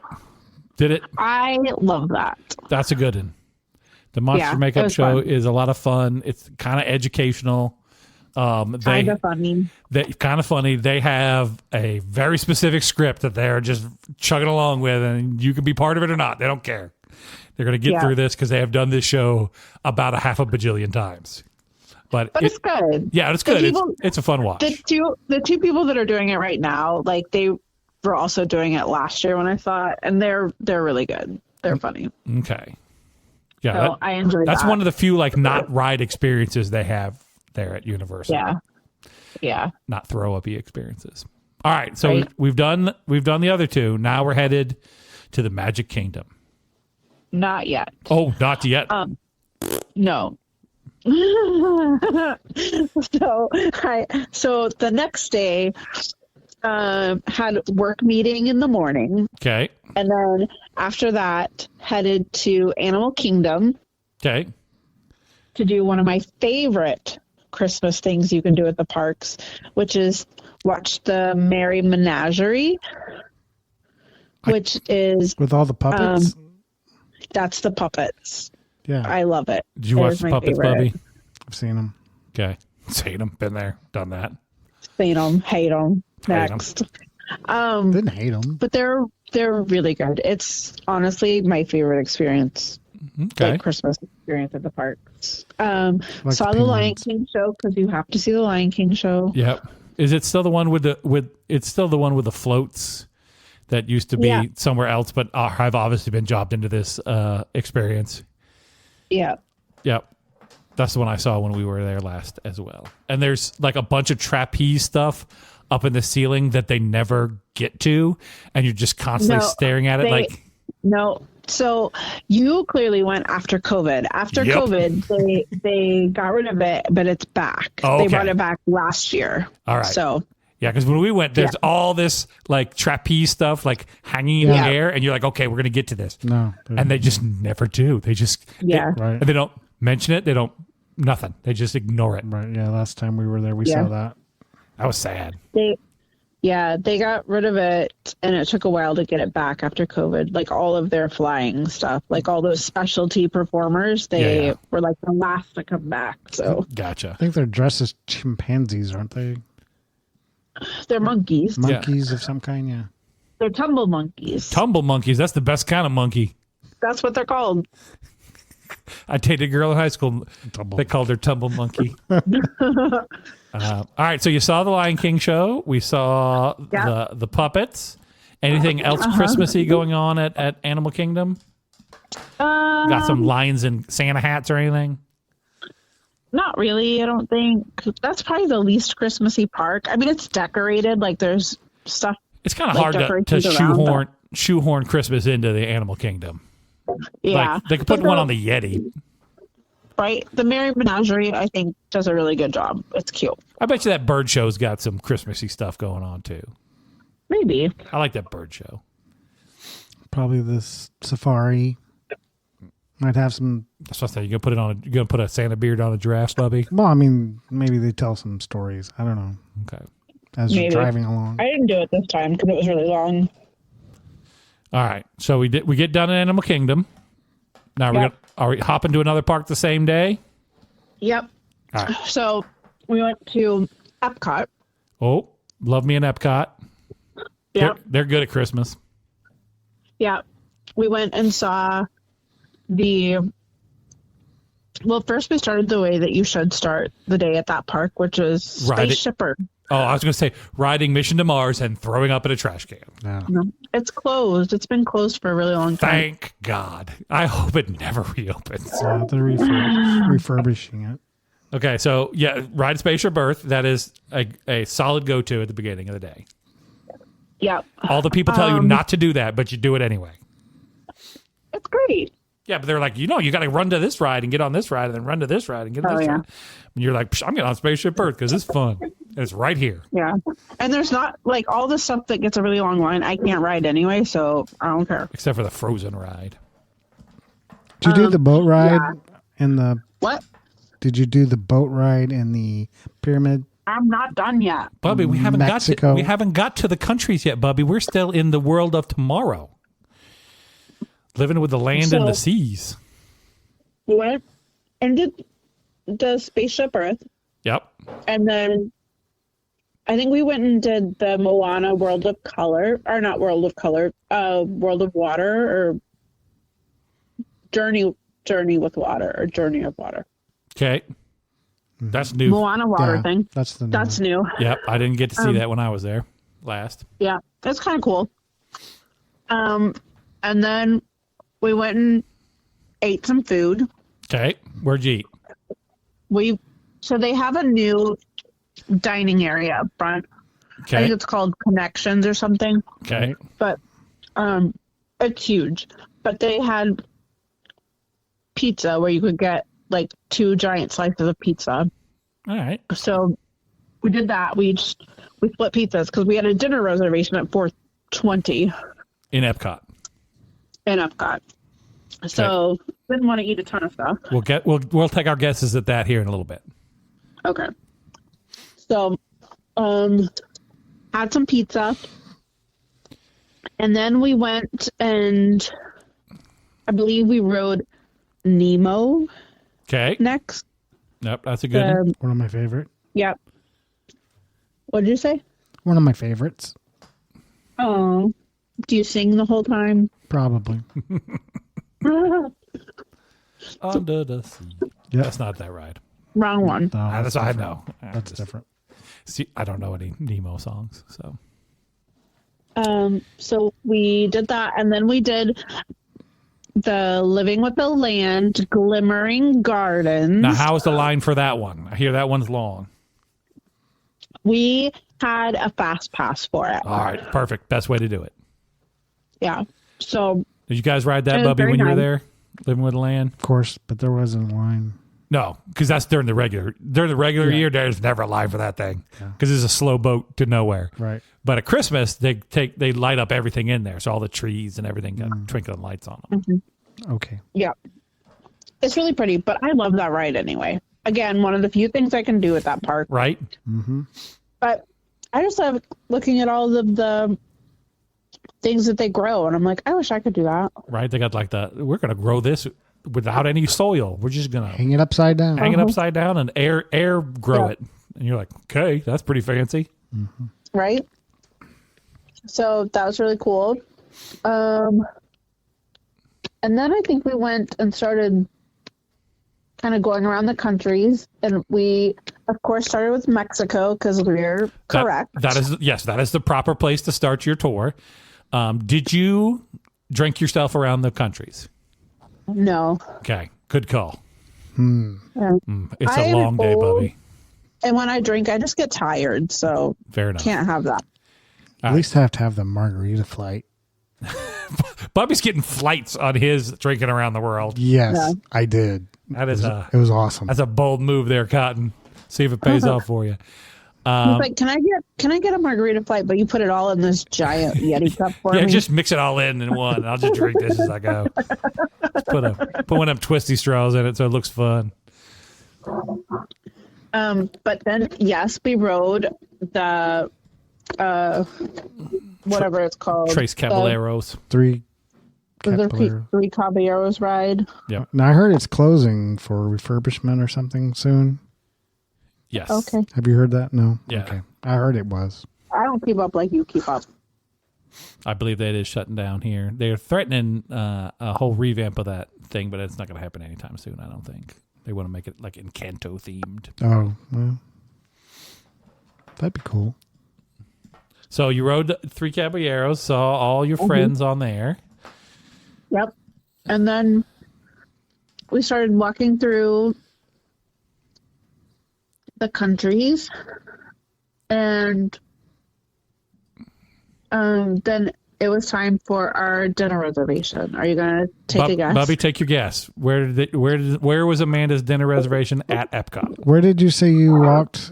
Speaker 2: did it.
Speaker 3: I love that.
Speaker 2: That's a good one. The monster makeup show is a lot of fun. It's kind of educational. Kind of funny. Kind of funny. They have a very specific script that they're just chugging along with, and you can be part of it or not. They don't care. They're going to get through this because they have done this show about a half a bajillion times. But it's good. Yeah, it's good. It's a fun watch.
Speaker 3: The two people that are doing it right now, they were also doing it last year when I saw it, and they're really good. They're funny.
Speaker 2: Okay. Yeah,
Speaker 3: so I enjoyed that.
Speaker 2: That's one of the few not ride experiences they have there at Universal.
Speaker 3: Yeah.
Speaker 2: Not throw uppy experiences. All right, so we've done the other two. Now we're headed to the Magic Kingdom.
Speaker 3: Not yet.
Speaker 2: Oh, not yet.
Speaker 3: No. So the next day had work meeting in the morning.
Speaker 2: Okay.
Speaker 3: And then after that headed to Animal Kingdom.
Speaker 2: Okay.
Speaker 3: To do one of my favorite Christmas things you can do at the parks, which is watch the Merry Menagerie, which is
Speaker 2: with all the puppets.
Speaker 3: That's the puppets.
Speaker 1: Yeah,
Speaker 3: I love it.
Speaker 2: Did you watch the puppets,
Speaker 3: favorite.
Speaker 2: Bubby?
Speaker 1: I've seen them.
Speaker 2: Okay, seen them, been there, done that.
Speaker 3: Seen them, hate them. Next,
Speaker 1: didn't hate them,
Speaker 3: but they're really good. It's honestly my favorite experience.
Speaker 2: Okay,
Speaker 3: Christmas experience at the parks. Saw the Lion King show because you have to see the Lion King show.
Speaker 2: Yep. Is it still the one with It's still the one with the floats that used to be somewhere else, but have obviously been jobbed into this experience.
Speaker 3: Yeah.
Speaker 2: Yep. That's the one I saw when we were there last as well. And there's like a bunch of trapeze stuff up in the ceiling that they never get to, and you're just constantly staring at it.
Speaker 3: No. So you clearly went after COVID. After COVID, they got rid of it, but it's back.
Speaker 2: Oh, okay.
Speaker 3: They brought it back last year.
Speaker 2: All right.
Speaker 3: So
Speaker 2: yeah, because when we went, there's all this like trapeze stuff like hanging in the air, and you're like, okay, we're gonna get to this.
Speaker 1: No,
Speaker 2: and they just never do. They just
Speaker 1: right.
Speaker 2: And they don't mention it. They don't nothing. They just ignore it.
Speaker 1: Right. Yeah. Last time we were there, we saw that.
Speaker 2: That was sad.
Speaker 3: They got rid of it, and it took a while to get it back after COVID. Like all of their flying stuff, like all those specialty performers, they were like the last to come back. So
Speaker 2: gotcha.
Speaker 1: I think they're dressed as chimpanzees, aren't they?
Speaker 3: They're monkeys.
Speaker 1: Monkeys of some kind, yeah.
Speaker 3: They're tumble monkeys.
Speaker 2: Tumble monkeys. That's the best kind of monkey.
Speaker 3: That's what they're called.
Speaker 2: I dated a girl in high school. They called her tumble monkey. All right, so you saw the Lion King show. We saw the puppets. Anything else Christmassy going on at Animal Kingdom? Got some lions and Santa hats or anything?
Speaker 3: Not really, I don't think. That's probably the least Christmassy park. I mean, it's decorated. Like there's stuff.
Speaker 2: It's kind of hard to shoehorn Christmas into the Animal Kingdom.
Speaker 3: Yeah.
Speaker 2: Like, they could put one on the Yeti.
Speaker 3: Right. The Merry Menagerie, I think, does a really good job. It's cute.
Speaker 2: I bet you that bird show's got some Christmassy stuff going on, too.
Speaker 3: Maybe.
Speaker 2: I like that bird show.
Speaker 1: Probably this safari might have some.
Speaker 2: That's what I said. You're gonna put a Santa beard on a giraffe, Bubby?
Speaker 1: Well, I mean, maybe they tell some stories. I don't know.
Speaker 2: Okay.
Speaker 1: As you're driving along.
Speaker 3: I didn't do it this time because it was really long.
Speaker 2: All right. So we get done in Animal Kingdom. Now are we hopping to another park the same day?
Speaker 3: Yep.
Speaker 2: All right.
Speaker 3: So we went to Epcot.
Speaker 2: Oh, love me in Epcot.
Speaker 3: Yep.
Speaker 2: They're good at Christmas.
Speaker 3: Yeah. We went and saw first we started the way that you should start the day at that park, which is Spaceship Earth.
Speaker 2: Oh, I was going to say riding Mission to Mars and throwing up in a trash can.
Speaker 1: Yeah.
Speaker 3: No, it's closed. It's been closed for a really long time.
Speaker 2: Thank God. I hope it never reopens.
Speaker 1: They're refurbishing it.
Speaker 2: Okay, so ride Spaceship Earth. That is a solid go-to at the beginning of the day.
Speaker 3: Yeah.
Speaker 2: All the people tell you not to do that, but you do it anyway.
Speaker 3: It's great.
Speaker 2: Yeah, but they're like, you got to run to this ride and get on this ride and then run to this ride and get on this ride. And you're like, I'm getting on Spaceship Earth because it's fun. And it's right here.
Speaker 3: Yeah. And there's not, like, all the stuff that gets a really long line, I can't ride anyway, so I don't care.
Speaker 2: Except for the Frozen ride.
Speaker 1: Did you do the boat ride in the...
Speaker 3: What?
Speaker 1: Did you do the boat ride in the pyramid?
Speaker 3: I'm not done yet.
Speaker 2: Bubby, we haven't got to the countries yet, Bubby. We're still in the world of tomorrow. Living with the land and the seas.
Speaker 3: We went and did the Spaceship Earth.
Speaker 2: Yep.
Speaker 3: And then I think we went and did the Moana World of Color, or not World of Color, World of Water, or Journey with Water, or Journey of Water.
Speaker 2: Okay. That's new.
Speaker 3: Moana water thing.
Speaker 1: That's
Speaker 3: new.
Speaker 2: Yep. I didn't get to see that when I was there last.
Speaker 3: Yeah. It's kind of cool. And then we went and ate some food.
Speaker 2: Okay. Where'd you eat?
Speaker 3: So they have a new dining area up front.
Speaker 2: Okay.
Speaker 3: I think it's called Connections or something.
Speaker 2: Okay.
Speaker 3: But it's huge. But they had pizza where you could get like 2 giant slices of pizza.
Speaker 2: All right.
Speaker 3: So we did that. We split pizzas because we had a dinner reservation at 4:20
Speaker 2: in Epcot.
Speaker 3: So didn't want to eat a ton of stuff.
Speaker 2: We'll take our guesses at that here in a little bit.
Speaker 3: Okay. So had some pizza. And then we went and I believe we rode Nemo.
Speaker 2: Okay.
Speaker 3: Next.
Speaker 2: Yep, that's a good one.
Speaker 1: One of my favorite.
Speaker 3: Yep. What did you say?
Speaker 1: One of my favorites.
Speaker 3: Oh. Do you sing the whole time?
Speaker 1: Probably.
Speaker 2: Under the sea.
Speaker 1: Yep.
Speaker 2: That's not that ride.
Speaker 3: Wrong one.
Speaker 1: No,
Speaker 2: That's I know.
Speaker 1: That's different.
Speaker 2: See, I don't know any Nemo songs, so.
Speaker 3: So we did that, and then we did the Living with the Land, Glimmering Gardens.
Speaker 2: Now, how is the line for that one? I hear that one's long.
Speaker 3: We had a fast pass for it.
Speaker 2: All right, perfect. Best way to do it.
Speaker 3: Yeah. So
Speaker 2: did you guys ride that,
Speaker 3: it was
Speaker 2: Bubby,
Speaker 3: very
Speaker 2: when you were
Speaker 3: nice.
Speaker 2: there, Living with the Land?
Speaker 1: Of course, but there wasn't a line.
Speaker 2: No, because that's during the regular year. There's never a line for that thing because it's a slow boat to nowhere.
Speaker 1: Right.
Speaker 2: But at Christmas, they light up everything in there, so all the trees and everything got twinkling lights on them.
Speaker 3: Mm-hmm.
Speaker 1: Okay.
Speaker 3: Yeah. It's really pretty, but I love that ride anyway. Again, one of the few things I can do at that park.
Speaker 2: Right.
Speaker 1: Mm-hmm.
Speaker 3: But I just love looking at all of the things that they grow, and I'm like, I wish I could do that.
Speaker 2: Right. They got like we're going to grow this without any soil. We're just going to
Speaker 1: Hang it upside down.
Speaker 2: hang it upside down and air grow it. And you're like, okay, that's pretty fancy.
Speaker 1: Mm-hmm.
Speaker 3: Right? So that was really cool. And then I think we went and started kind of going around the countries, and we, of course, started with Mexico because we're correct.
Speaker 2: That is the proper place to start your tour. Did you drink yourself around the countries?
Speaker 3: No.
Speaker 2: Okay, good call.
Speaker 3: Yeah.
Speaker 2: It's
Speaker 3: I
Speaker 2: a
Speaker 3: am
Speaker 2: long day,
Speaker 3: old.
Speaker 2: Bubby.
Speaker 3: And when I drink, I just get tired, so
Speaker 2: Fair enough.
Speaker 3: can't have that.
Speaker 1: At least I have to have the margarita flight.
Speaker 2: Bubby's getting flights on his drinking around the world.
Speaker 1: Yes,
Speaker 3: Yeah.
Speaker 1: I did.
Speaker 2: That is
Speaker 1: It was awesome.
Speaker 2: that's a bold move there, Cotton. See if it pays off for you.
Speaker 3: He's like, can I get a margarita flight, but you put it all in this giant Yeti cup for
Speaker 2: Yeah,
Speaker 3: me?
Speaker 2: just mix it all in one. I'll just drink this as I go. Put one of them twisty straws in it so it looks fun.
Speaker 3: But then, yes, we rode the whatever it's called.
Speaker 2: Trace Caballeros.
Speaker 1: Three
Speaker 3: The
Speaker 1: Caballero.
Speaker 3: Three Caballeros ride.
Speaker 2: Yep.
Speaker 1: Now I heard it's closing for refurbishment or something soon.
Speaker 2: Yes.
Speaker 3: Okay.
Speaker 1: Have you heard that? No.
Speaker 2: Yeah.
Speaker 1: Okay. I heard it was.
Speaker 3: I don't keep up like you keep up.
Speaker 2: I believe that is shutting down here. They're threatening a whole revamp of that thing, but it's not going to happen anytime soon, I don't think. They want to make it like Encanto themed.
Speaker 1: Oh, well. That'd be cool.
Speaker 2: So you rode Three Caballeros, saw all your friends on there.
Speaker 3: Yep. And then we started walking through the countries, and then it was time for our dinner reservation. Are you gonna take a guess?
Speaker 2: Bubby, take your guess. Where was Amanda's dinner reservation at Epcot?
Speaker 1: Where did you say you walked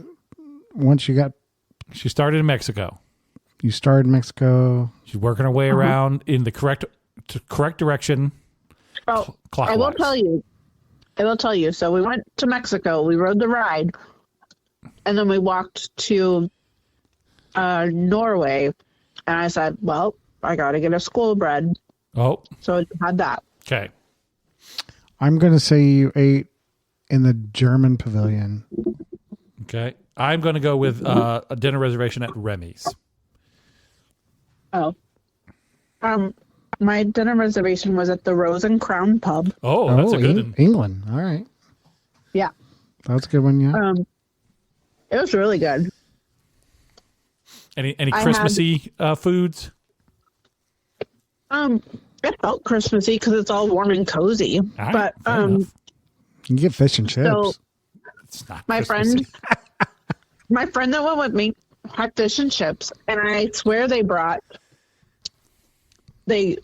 Speaker 1: once you
Speaker 2: She started in Mexico.
Speaker 1: you started in Mexico?
Speaker 2: She's working her way around in the correct direction.
Speaker 3: Oh,
Speaker 2: Clockwise.
Speaker 3: I will tell you. So we went to Mexico. We rode the ride, and then we walked to Norway. And I said, "Well, I got to get a school bread."
Speaker 2: Oh,
Speaker 3: So I had that.
Speaker 2: okay.
Speaker 1: I'm going to say you ate in the German pavilion.
Speaker 2: Okay. I'm going to go with a dinner reservation at Remy's.
Speaker 3: Oh, my dinner reservation was at the Rose and Crown Pub.
Speaker 2: Oh, that's a good one.
Speaker 1: England. All right.
Speaker 3: Yeah,
Speaker 1: That's a good one, yeah.
Speaker 3: it was really good.
Speaker 2: Any
Speaker 3: I
Speaker 2: Christmassy foods?
Speaker 3: It felt Christmassy because it's all warm and cozy.
Speaker 2: All right,
Speaker 3: But
Speaker 2: fair enough.
Speaker 1: You can get fish and chips.
Speaker 3: so
Speaker 2: It's not
Speaker 3: my
Speaker 2: Christmassy.
Speaker 3: my friend that went with me had fish and chips, and I swear they got a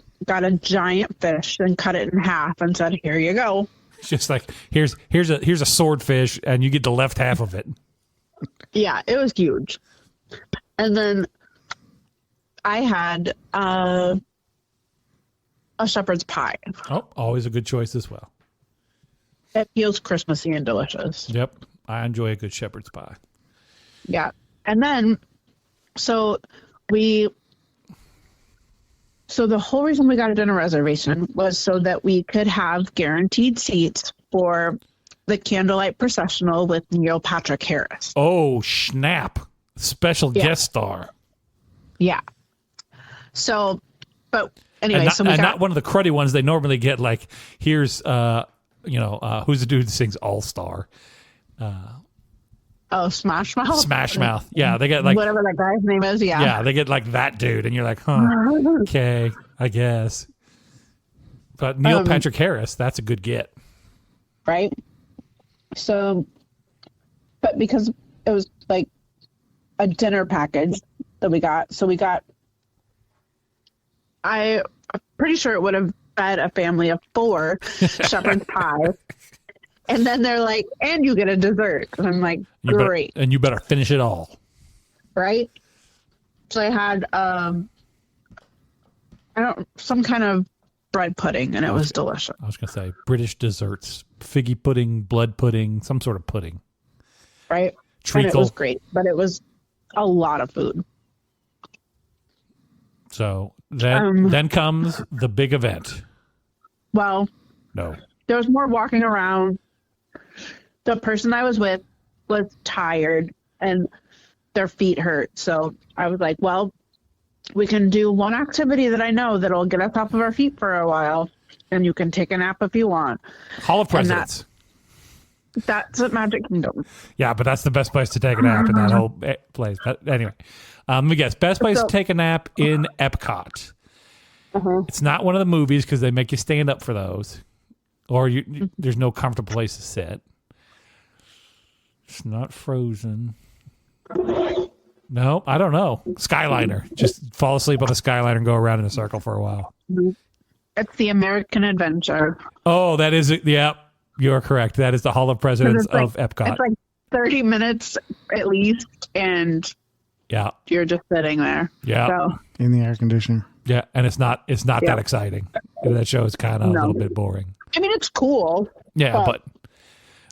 Speaker 3: giant fish and cut it in half and said, "Here you go."
Speaker 2: It's just like here's a swordfish, and you get the left half of it.
Speaker 3: Yeah, it was huge. And then I had a shepherd's pie.
Speaker 2: Oh, always a good choice as well.
Speaker 3: It feels Christmassy and delicious.
Speaker 2: Yep, I enjoy a good shepherd's pie.
Speaker 3: Yeah. And then, so the whole reason we got a dinner reservation was so that we could have guaranteed seats for the candlelight processional with Neil Patrick Harris.
Speaker 2: Oh, snap! Special
Speaker 3: Yeah.
Speaker 2: guest star.
Speaker 3: Yeah. So, but anyway,
Speaker 2: And
Speaker 3: so we got
Speaker 2: not one of the cruddy ones they normally get. Like here's who's the dude that sings All Star?
Speaker 3: Smash Mouth.
Speaker 2: Smash Mouth. Yeah, they get like
Speaker 3: whatever that guy's name is. Yeah.
Speaker 2: yeah, they get like that dude, and you're like, huh? Okay, I guess. But Neil Patrick Harris, that's a good get.
Speaker 3: Right? So, but because it was like a dinner package that we got, so I'm pretty sure it would have fed a family of 4 shepherd's pie. And then they're like, and you get a dessert. And I'm like, great.
Speaker 2: And you better finish it all.
Speaker 3: Right? So I had some kind of bread pudding, and it was delicious.
Speaker 2: I was going to say British desserts, figgy pudding, blood pudding, some sort of pudding.
Speaker 3: Right?
Speaker 2: Treacle.
Speaker 3: And it was great, but it was a lot of food.
Speaker 2: So then comes the big event.
Speaker 3: Well,
Speaker 2: no,
Speaker 3: there was more walking around. The person I was with was tired and their feet hurt. So I was like, well, we can do one activity that I know that'll get us off of our feet for a while, and you can take a nap if you want.
Speaker 2: Hall of Presidents.
Speaker 3: That's at Magic Kingdom.
Speaker 2: Yeah, but that's the best place to take a nap in that whole place. But anyway, let me guess. Best place to take a nap in Epcot. It's not one of the movies because they make you stand up for those. Or there's no comfortable place to sit. It's not Frozen. No, I don't know. Skyliner. Just fall asleep on the Skyliner and go around in a circle for a while.
Speaker 3: It's the American Adventure.
Speaker 2: Oh, that is it. Yeah, you're correct. That is the Hall of Presidents of Epcot.
Speaker 3: It's like 30 minutes at least, and you're just sitting there.
Speaker 2: Yeah.
Speaker 3: So.
Speaker 1: In the air conditioner.
Speaker 2: Yeah, and it's not that exciting. That show is kind of a little bit boring.
Speaker 3: I mean, it's cool.
Speaker 2: Yeah, but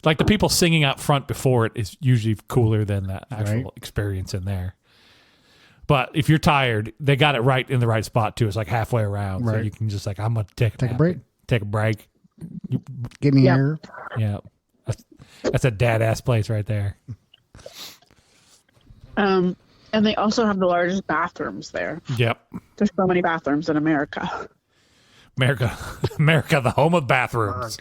Speaker 2: like the people singing out front before it is usually cooler than the actual experience in there. But if you're tired, they got it right in the right spot too. It's like halfway around, so you can just like, I'm gonna take a break. Take a break.
Speaker 1: Get in the air.
Speaker 2: Yeah, that's a dad ass place right there.
Speaker 3: And they also have the largest bathrooms there.
Speaker 2: Yep.
Speaker 3: There's so many bathrooms in America.
Speaker 2: America, the home of bathrooms.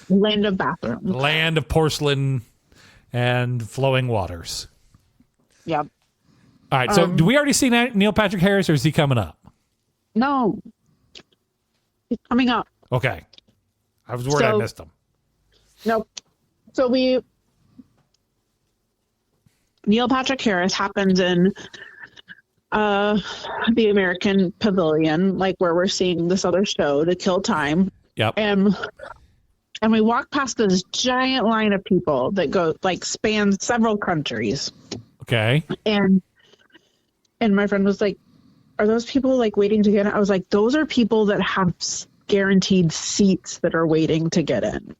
Speaker 3: Land of bathrooms.
Speaker 2: Land of porcelain and flowing waters.
Speaker 3: Yep.
Speaker 2: All right, so do we already see Neil Patrick Harris, or is he coming up?
Speaker 3: No. He's coming up.
Speaker 2: Okay. I was worried I missed him.
Speaker 3: Nope. So Neil Patrick Harris happens in the American Pavilion, like where we're seeing this other show, To Kill Time.
Speaker 2: Yep.
Speaker 3: And we walk past this giant line of people that spans several countries.
Speaker 2: Okay.
Speaker 3: And my friend was like, are those people like waiting to get in? I was like, those are people that have guaranteed seats that are waiting to get in.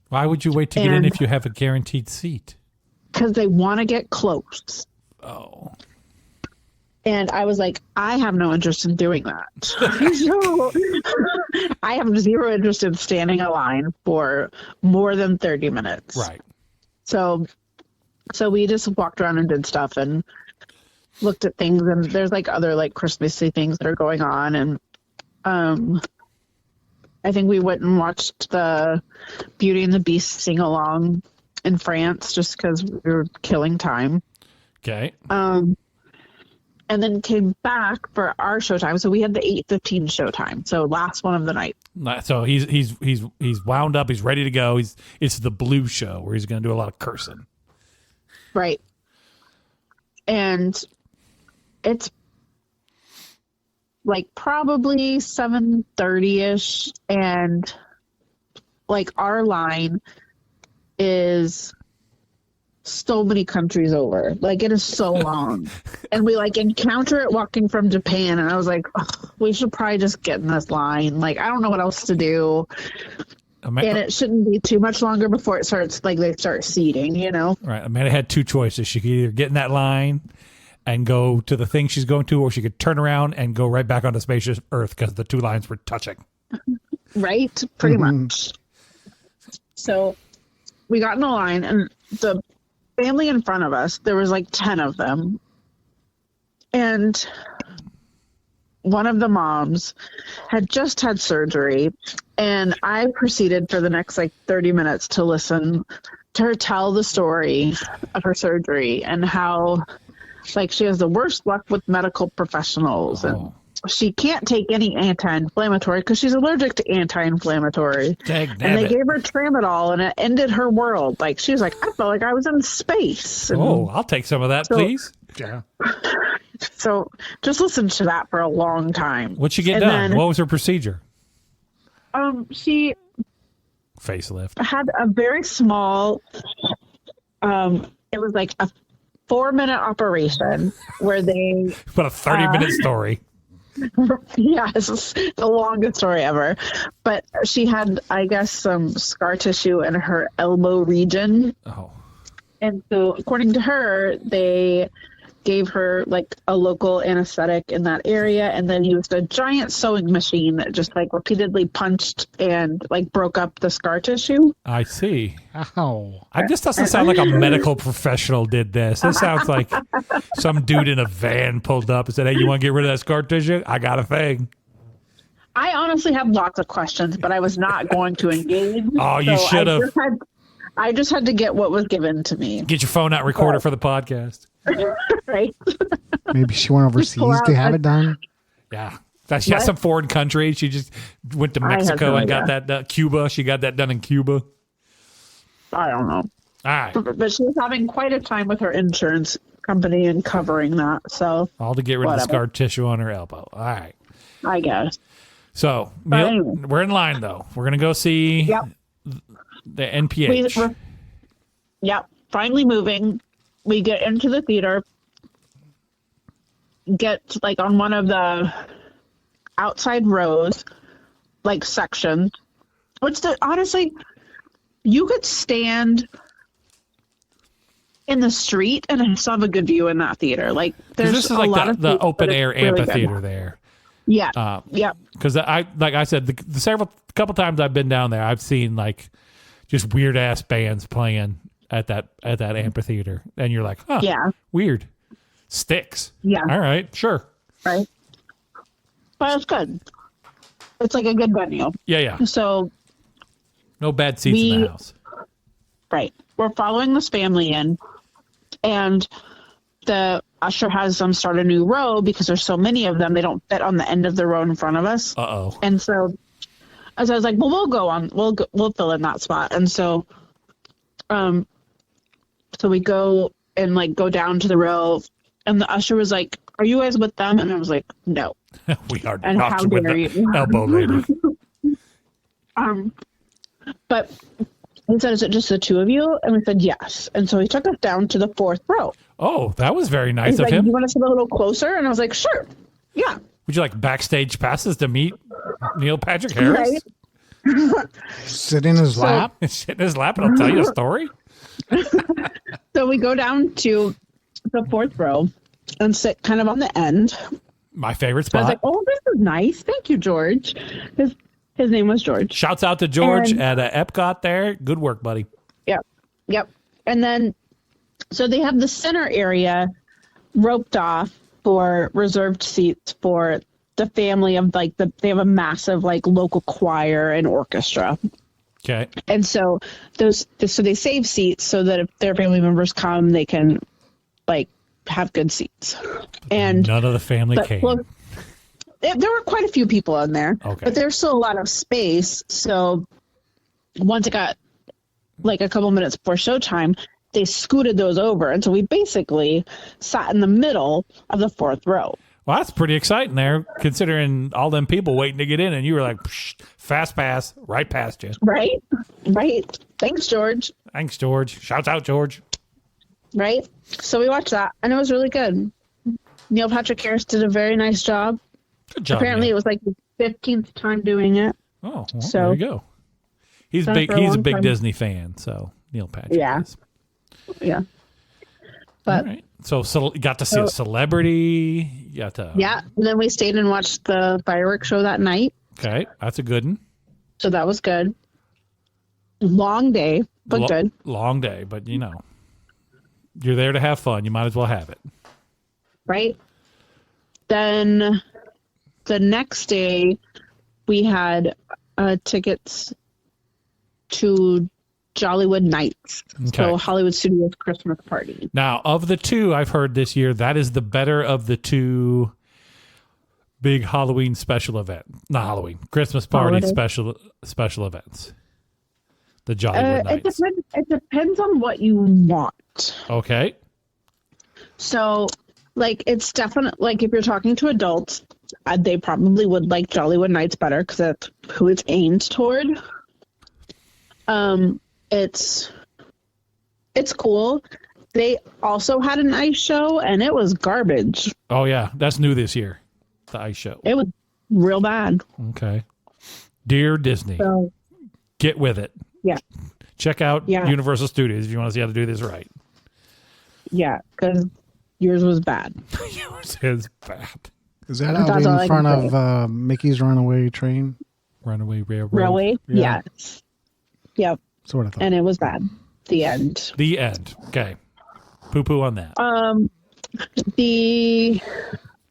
Speaker 2: Why would you wait to get in if you have a guaranteed seat? Because
Speaker 3: they want to get close.
Speaker 2: Oh.
Speaker 3: And I was like, I have no interest in doing that. So I have zero interest in standing in line for more than 30 minutes.
Speaker 2: Right.
Speaker 3: So we just walked around and did stuff and looked at things, and there's like other like Christmassy things that are going on. And I think we went and watched the Beauty and the Beast sing along in France just because we were killing time.
Speaker 2: Okay.
Speaker 3: And then came back for our showtime. So we had the 8:15 showtime. So last one of the night.
Speaker 2: So he's wound up. He's ready to go. It's the blue show where he's going to do a lot of cursing.
Speaker 3: Right. And it's like probably 7:30ish, and like our line is so many countries over. Like it is so long. And we like encounter it walking from Japan, and I was like, we should probably just get in this line. Like I don't know what else to do. And it shouldn't be too much longer before it starts, like they start seating, you know?
Speaker 2: Right. Amanda had two choices. She could either get in that line and go to the thing she's going to, or she could turn around and go right back onto Spacious Earth because the two lines were touching.
Speaker 3: Right? Pretty much. So we got in the line, and the family in front of us, there was like 10 of them. And one of the moms had just had surgery, and I proceeded for the next like 30 minutes to listen to her tell the story of her surgery and how like she has the worst luck with medical professionals. And she can't take any anti-inflammatory because she's allergic to anti-inflammatory. And they gave her tramadol, and it ended her world. Like, she was like, I felt like I was in space. And
Speaker 2: I'll take some of that, please.
Speaker 1: Yeah.
Speaker 3: so just listen to that for a long time.
Speaker 2: What'd she get done? What was her procedure?
Speaker 3: She
Speaker 2: facelift.
Speaker 3: had a very small, it was like a 4-minute operation where they...
Speaker 2: What a 30-minute story.
Speaker 3: Yes, the longest story ever. But she had, I guess, some scar tissue in her elbow region.
Speaker 2: Oh.
Speaker 3: And so, according to her, they gave her like a local anesthetic in that area and then used a giant sewing machine that just like repeatedly punched and like broke up the scar tissue.
Speaker 2: I see.
Speaker 1: Ow.
Speaker 2: This doesn't sound like a medical professional did this. This sounds like some dude in a van pulled up and said, hey, you want to get rid of that scar tissue? I got a thing.
Speaker 3: I honestly have lots of questions, but I was not going to engage.
Speaker 2: Oh, you should have.
Speaker 3: I just had to get what was given to me.
Speaker 2: Get your phone out, record it for the podcast.
Speaker 3: Right.
Speaker 1: Maybe she went overseas to have it done.
Speaker 2: Yeah. She got some foreign country. She just went to Mexico and got that done. Cuba. She got that done in Cuba.
Speaker 3: I don't know.
Speaker 2: All right.
Speaker 3: But she was having quite a time with her insurance company and covering that. So
Speaker 2: all to get rid of the scar tissue on her elbow. All right.
Speaker 3: I guess.
Speaker 2: So
Speaker 3: anyway.
Speaker 2: we're in line, though. We're going to go see the NPH.
Speaker 3: Finally moving. We get into the theater, get like on one of the outside rows, like section, which honestly, you could stand in the street and still have a good view in that theater. Like
Speaker 2: this is like the open air amphitheater there.
Speaker 3: Yeah.
Speaker 2: Because I said, the couple times I've been down there, I've seen like just weird ass bands playing at that amphitheater, and you're like, huh, weird. Styx. Yeah. All right, sure.
Speaker 3: Right. But it's good. It's like a good venue.
Speaker 2: Yeah.
Speaker 3: So
Speaker 2: no bad seats in the house.
Speaker 3: Right. We're following this family in, and the usher has them start a new row because there's so many of them, they don't fit on the end of the row in front of us.
Speaker 2: Uh-oh.
Speaker 3: And so as I was like, well, we'll fill in that spot. And so so we go and like go down to the row, and the usher was like, are you guys with them? And I was like, no.
Speaker 2: We are not with the elbow lady.
Speaker 3: But he said, is it just the two of you? And we said, yes. And so he took us down to the 4th row.
Speaker 2: Oh, that was very nice of him.
Speaker 3: You want to sit a little closer? And I was like, sure. Yeah.
Speaker 2: Would you like backstage passes to meet Neil Patrick Harris?
Speaker 3: Right.
Speaker 1: Sit in his lap?
Speaker 2: Sit in his lap and I'll tell you a story?
Speaker 3: So we go down to the 4th row and sit kind of on the end.
Speaker 2: My favorite spot.
Speaker 3: I was like, oh, this is nice. Thank you, George. His name was George.
Speaker 2: Shouts out to George at Epcot there. Good work, buddy.
Speaker 3: Yep. And then, so they have the center area roped off for reserved seats for the family of like they have a massive like local choir and orchestra.
Speaker 2: Okay.
Speaker 3: And so so they save seats so that if their family members come, they can like have good seats. And
Speaker 2: none of the family came.
Speaker 3: Well, there were quite a few people in there, but there's still a lot of space. So once it got like a couple minutes before showtime, they scooted those over. And so we basically sat in the middle of the 4th row.
Speaker 2: Well, that's pretty exciting there, considering all them people waiting to get in, and you were like, fast pass, right past you.
Speaker 3: Right. Thanks, George.
Speaker 2: Shouts out, George.
Speaker 3: Right. So we watched that, and it was really good. Neil Patrick Harris did a very nice job.
Speaker 2: Good job.
Speaker 3: Apparently, it was like the 15th time doing it.
Speaker 2: Oh, well, so there you go. He's big. He's a big Disney fan. So Neil Patrick.
Speaker 3: Yeah. But
Speaker 2: right. So you got to see a celebrity. You got to.
Speaker 3: Yeah. And then we stayed and watched the fireworks show that night.
Speaker 2: Okay, that's a good one.
Speaker 3: So that was good. Long day, but good.
Speaker 2: Long day, but you're there to have fun. You might as well have it.
Speaker 3: Right. Then the next day, we had tickets to Jollywood Nights.
Speaker 2: Okay.
Speaker 3: So Hollywood Studios Christmas party.
Speaker 2: Now, of the two I've heard this year, that is the better of the two big Halloween special event. Not Halloween, Christmas party
Speaker 3: Holiday.
Speaker 2: special events. The Jollywood Nights.
Speaker 3: It depends on what you want.
Speaker 2: Okay.
Speaker 3: So, like, it's definitely, like, if you're talking to adults, they probably would like Jollywood Nights better because that's who it's aimed toward. It's cool. They also had an ice show, and it was garbage.
Speaker 2: Oh, yeah. That's new this year. The ice show.
Speaker 3: It was real bad.
Speaker 2: Okay. Dear Disney,
Speaker 3: So,
Speaker 2: get with it.
Speaker 3: yeah.
Speaker 2: Check out
Speaker 3: Yeah.
Speaker 2: Universal Studios if you want to see how to do this right.
Speaker 3: Yeah, because yours was bad.
Speaker 2: Yours is bad.
Speaker 1: Is that out
Speaker 3: That's all I
Speaker 1: in
Speaker 3: can
Speaker 1: front
Speaker 3: say.
Speaker 1: of Mickey's Runaway Train?
Speaker 2: Runaway Railroad.
Speaker 3: Railway?
Speaker 1: Yeah.
Speaker 3: Yes. Yep.
Speaker 1: That's what I thought.
Speaker 3: And it was bad. The end.
Speaker 2: The end. Okay. Poo-poo on that.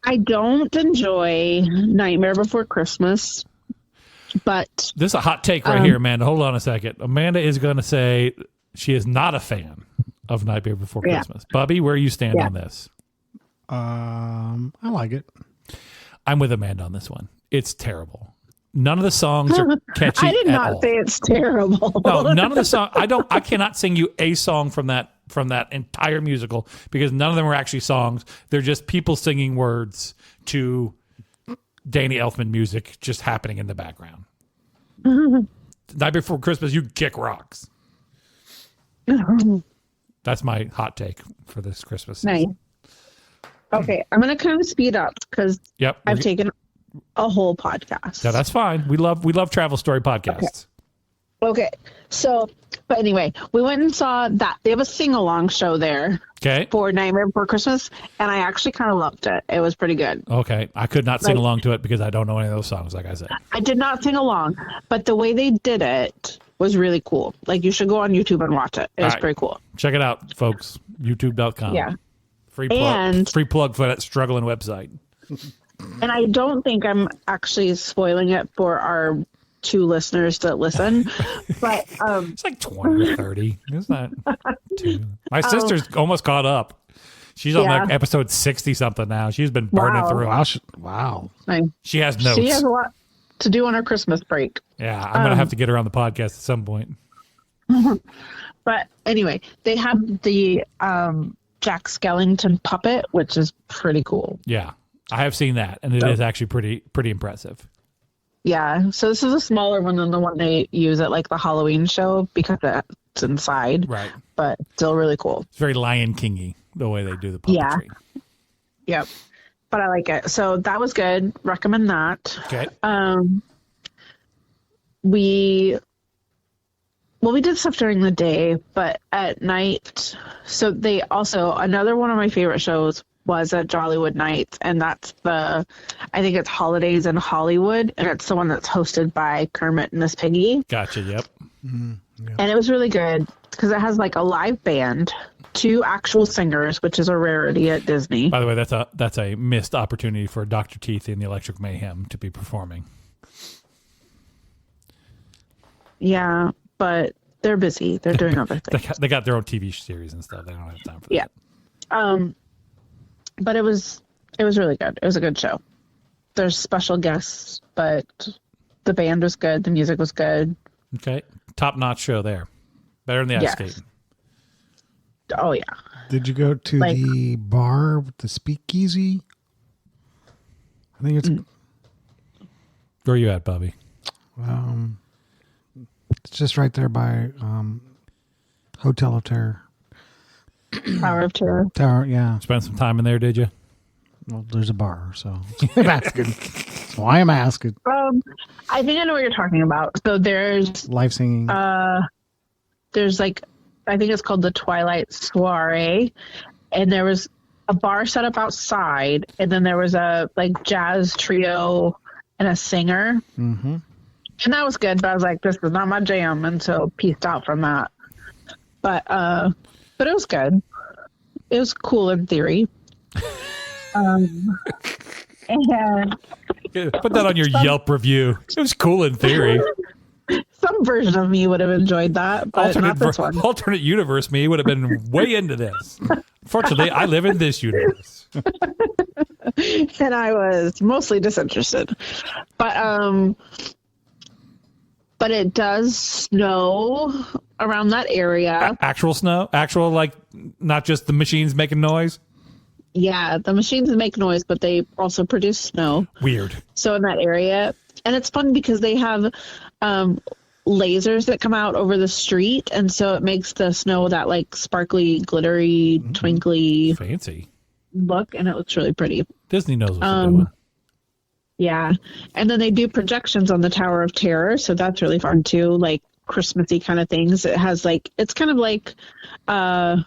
Speaker 3: I don't enjoy Nightmare Before Christmas, but
Speaker 2: This is a hot take right here, Amanda. Hold on a second. Amanda is going to say she is not a fan of Nightmare Before
Speaker 3: Yeah.
Speaker 2: Christmas. Bubby, where you stand
Speaker 3: Yeah.
Speaker 2: on this?
Speaker 1: I like it.
Speaker 2: I'm with Amanda on this one. It's terrible. None of the songs are catchy
Speaker 3: I did
Speaker 2: at
Speaker 3: not
Speaker 2: all.
Speaker 3: say it's terrible.
Speaker 2: No, none of the song. I cannot sing you a song from that entire musical because none of them are actually songs. They're just people singing words to Danny Elfman music just happening in the background. Night Before Christmas, you kick rocks. That's my hot take for this Christmas season.
Speaker 3: Nice. Okay, I'm going to kind of speed up because
Speaker 2: Yep.
Speaker 3: I've taken a whole podcast.
Speaker 2: No, that's fine. We love travel story podcasts.
Speaker 3: Okay, so, but anyway, we went and saw that. They have a sing-along show there
Speaker 2: Okay.
Speaker 3: for Nightmare Before Christmas, and I actually kind of loved it. It was pretty good.
Speaker 2: Okay. I could not sing
Speaker 3: Like-
Speaker 2: along to it because I don't know any of those songs, like I said.
Speaker 3: I did not sing along, but the way they did it was really cool. Like, you should go on YouTube and watch it. It was
Speaker 2: All right.
Speaker 3: pretty cool.
Speaker 2: Check it out, folks. YouTube.com.
Speaker 3: Yeah.
Speaker 2: Free plug.
Speaker 3: And-
Speaker 2: Free plug for that struggling website.
Speaker 3: And I don't think I'm actually spoiling it for our 2 listeners that listen, but
Speaker 2: It's like 20 or 30. It's not too. My sister's almost caught up. She's on
Speaker 3: Yeah.
Speaker 2: like episode 60 something now. She's been burning
Speaker 3: Wow.
Speaker 2: through.
Speaker 1: Wow.
Speaker 2: She has notes.
Speaker 3: she has a lot to do on her Christmas break.
Speaker 2: Yeah, I'm going to have to get her on the podcast at some point.
Speaker 3: But anyway, they have the Jack Skellington puppet, which is pretty cool.
Speaker 2: Yeah, I have seen that, and it is actually pretty impressive.
Speaker 3: Yeah, so this is a smaller one than the one they use at like the Halloween show because it's inside,
Speaker 2: Right.
Speaker 3: but still really cool.
Speaker 2: It's very Lion King-y, the way they do the
Speaker 3: Yeah.
Speaker 2: puppetry.
Speaker 3: Yep. But I like it. So that was good. Recommend that.
Speaker 2: Okay.
Speaker 3: We did stuff during the day, but at night. So they also, another one of my favorite shows was at Jollywood Nights, and that's I think it's Holidays in Hollywood, and it's the one that's hosted by Kermit and Miss Piggy.
Speaker 2: Gotcha, yep.
Speaker 3: And it was really good because it has like a live band, 2 actual singers, which is a rarity at Disney.
Speaker 2: By the way, that's a missed opportunity for Dr. Teeth in the Electric Mayhem to be performing.
Speaker 3: Yeah, but they're busy. They're doing other things.
Speaker 2: They got their own TV series and stuff. They don't have time for that.
Speaker 3: Yeah. But it was really good. It was a good show. There's special guests, but the band was good. The music was good.
Speaker 2: Okay. Top-notch show there. Better than the ice
Speaker 3: Yes.
Speaker 2: skating.
Speaker 3: Oh, yeah.
Speaker 1: Did you go to
Speaker 3: Like-
Speaker 1: the bar with the speakeasy? I think it's
Speaker 2: Where are you at, Bobby?
Speaker 1: it's just right there by Hotel of Terror.
Speaker 3: Power of Terror.
Speaker 1: Tower, yeah.
Speaker 2: Spent some time in there, did you?
Speaker 1: Well, there's a bar, so I'm asking. That's why I'm asking.
Speaker 3: I think I know what you're talking about. So there's
Speaker 1: Live singing.
Speaker 3: like, I think it's called the Twilight Soiree, and there was a bar set up outside, and then there was a like jazz trio and a singer.
Speaker 1: Mm-hmm.
Speaker 3: And that was good, but I was like, this is not my jam, and so peaced out from that. But it was good. It was cool in theory. And
Speaker 2: Put that on your Yelp review. It was cool in theory.
Speaker 3: some version of me would have enjoyed that, but not this one.
Speaker 2: Alternate universe me would have been way into this. Fortunately, I live in this universe.
Speaker 3: and I was mostly disinterested. But it does snow around that area.
Speaker 2: Actual snow? Actual, like, not just the machines making noise?
Speaker 3: Yeah, the machines make noise, but they also produce snow.
Speaker 2: Weird.
Speaker 3: So in that area, and it's fun because they have lasers that come out over the street, and so it makes the snow that like sparkly, glittery, twinkly
Speaker 2: Fancy
Speaker 3: look, and it looks really pretty.
Speaker 2: Disney knows what they're doing.
Speaker 3: Yeah, and then they do projections on the Tower of Terror, so that's really fun too, like Christmassy kind of things. It has like, it's kind of like a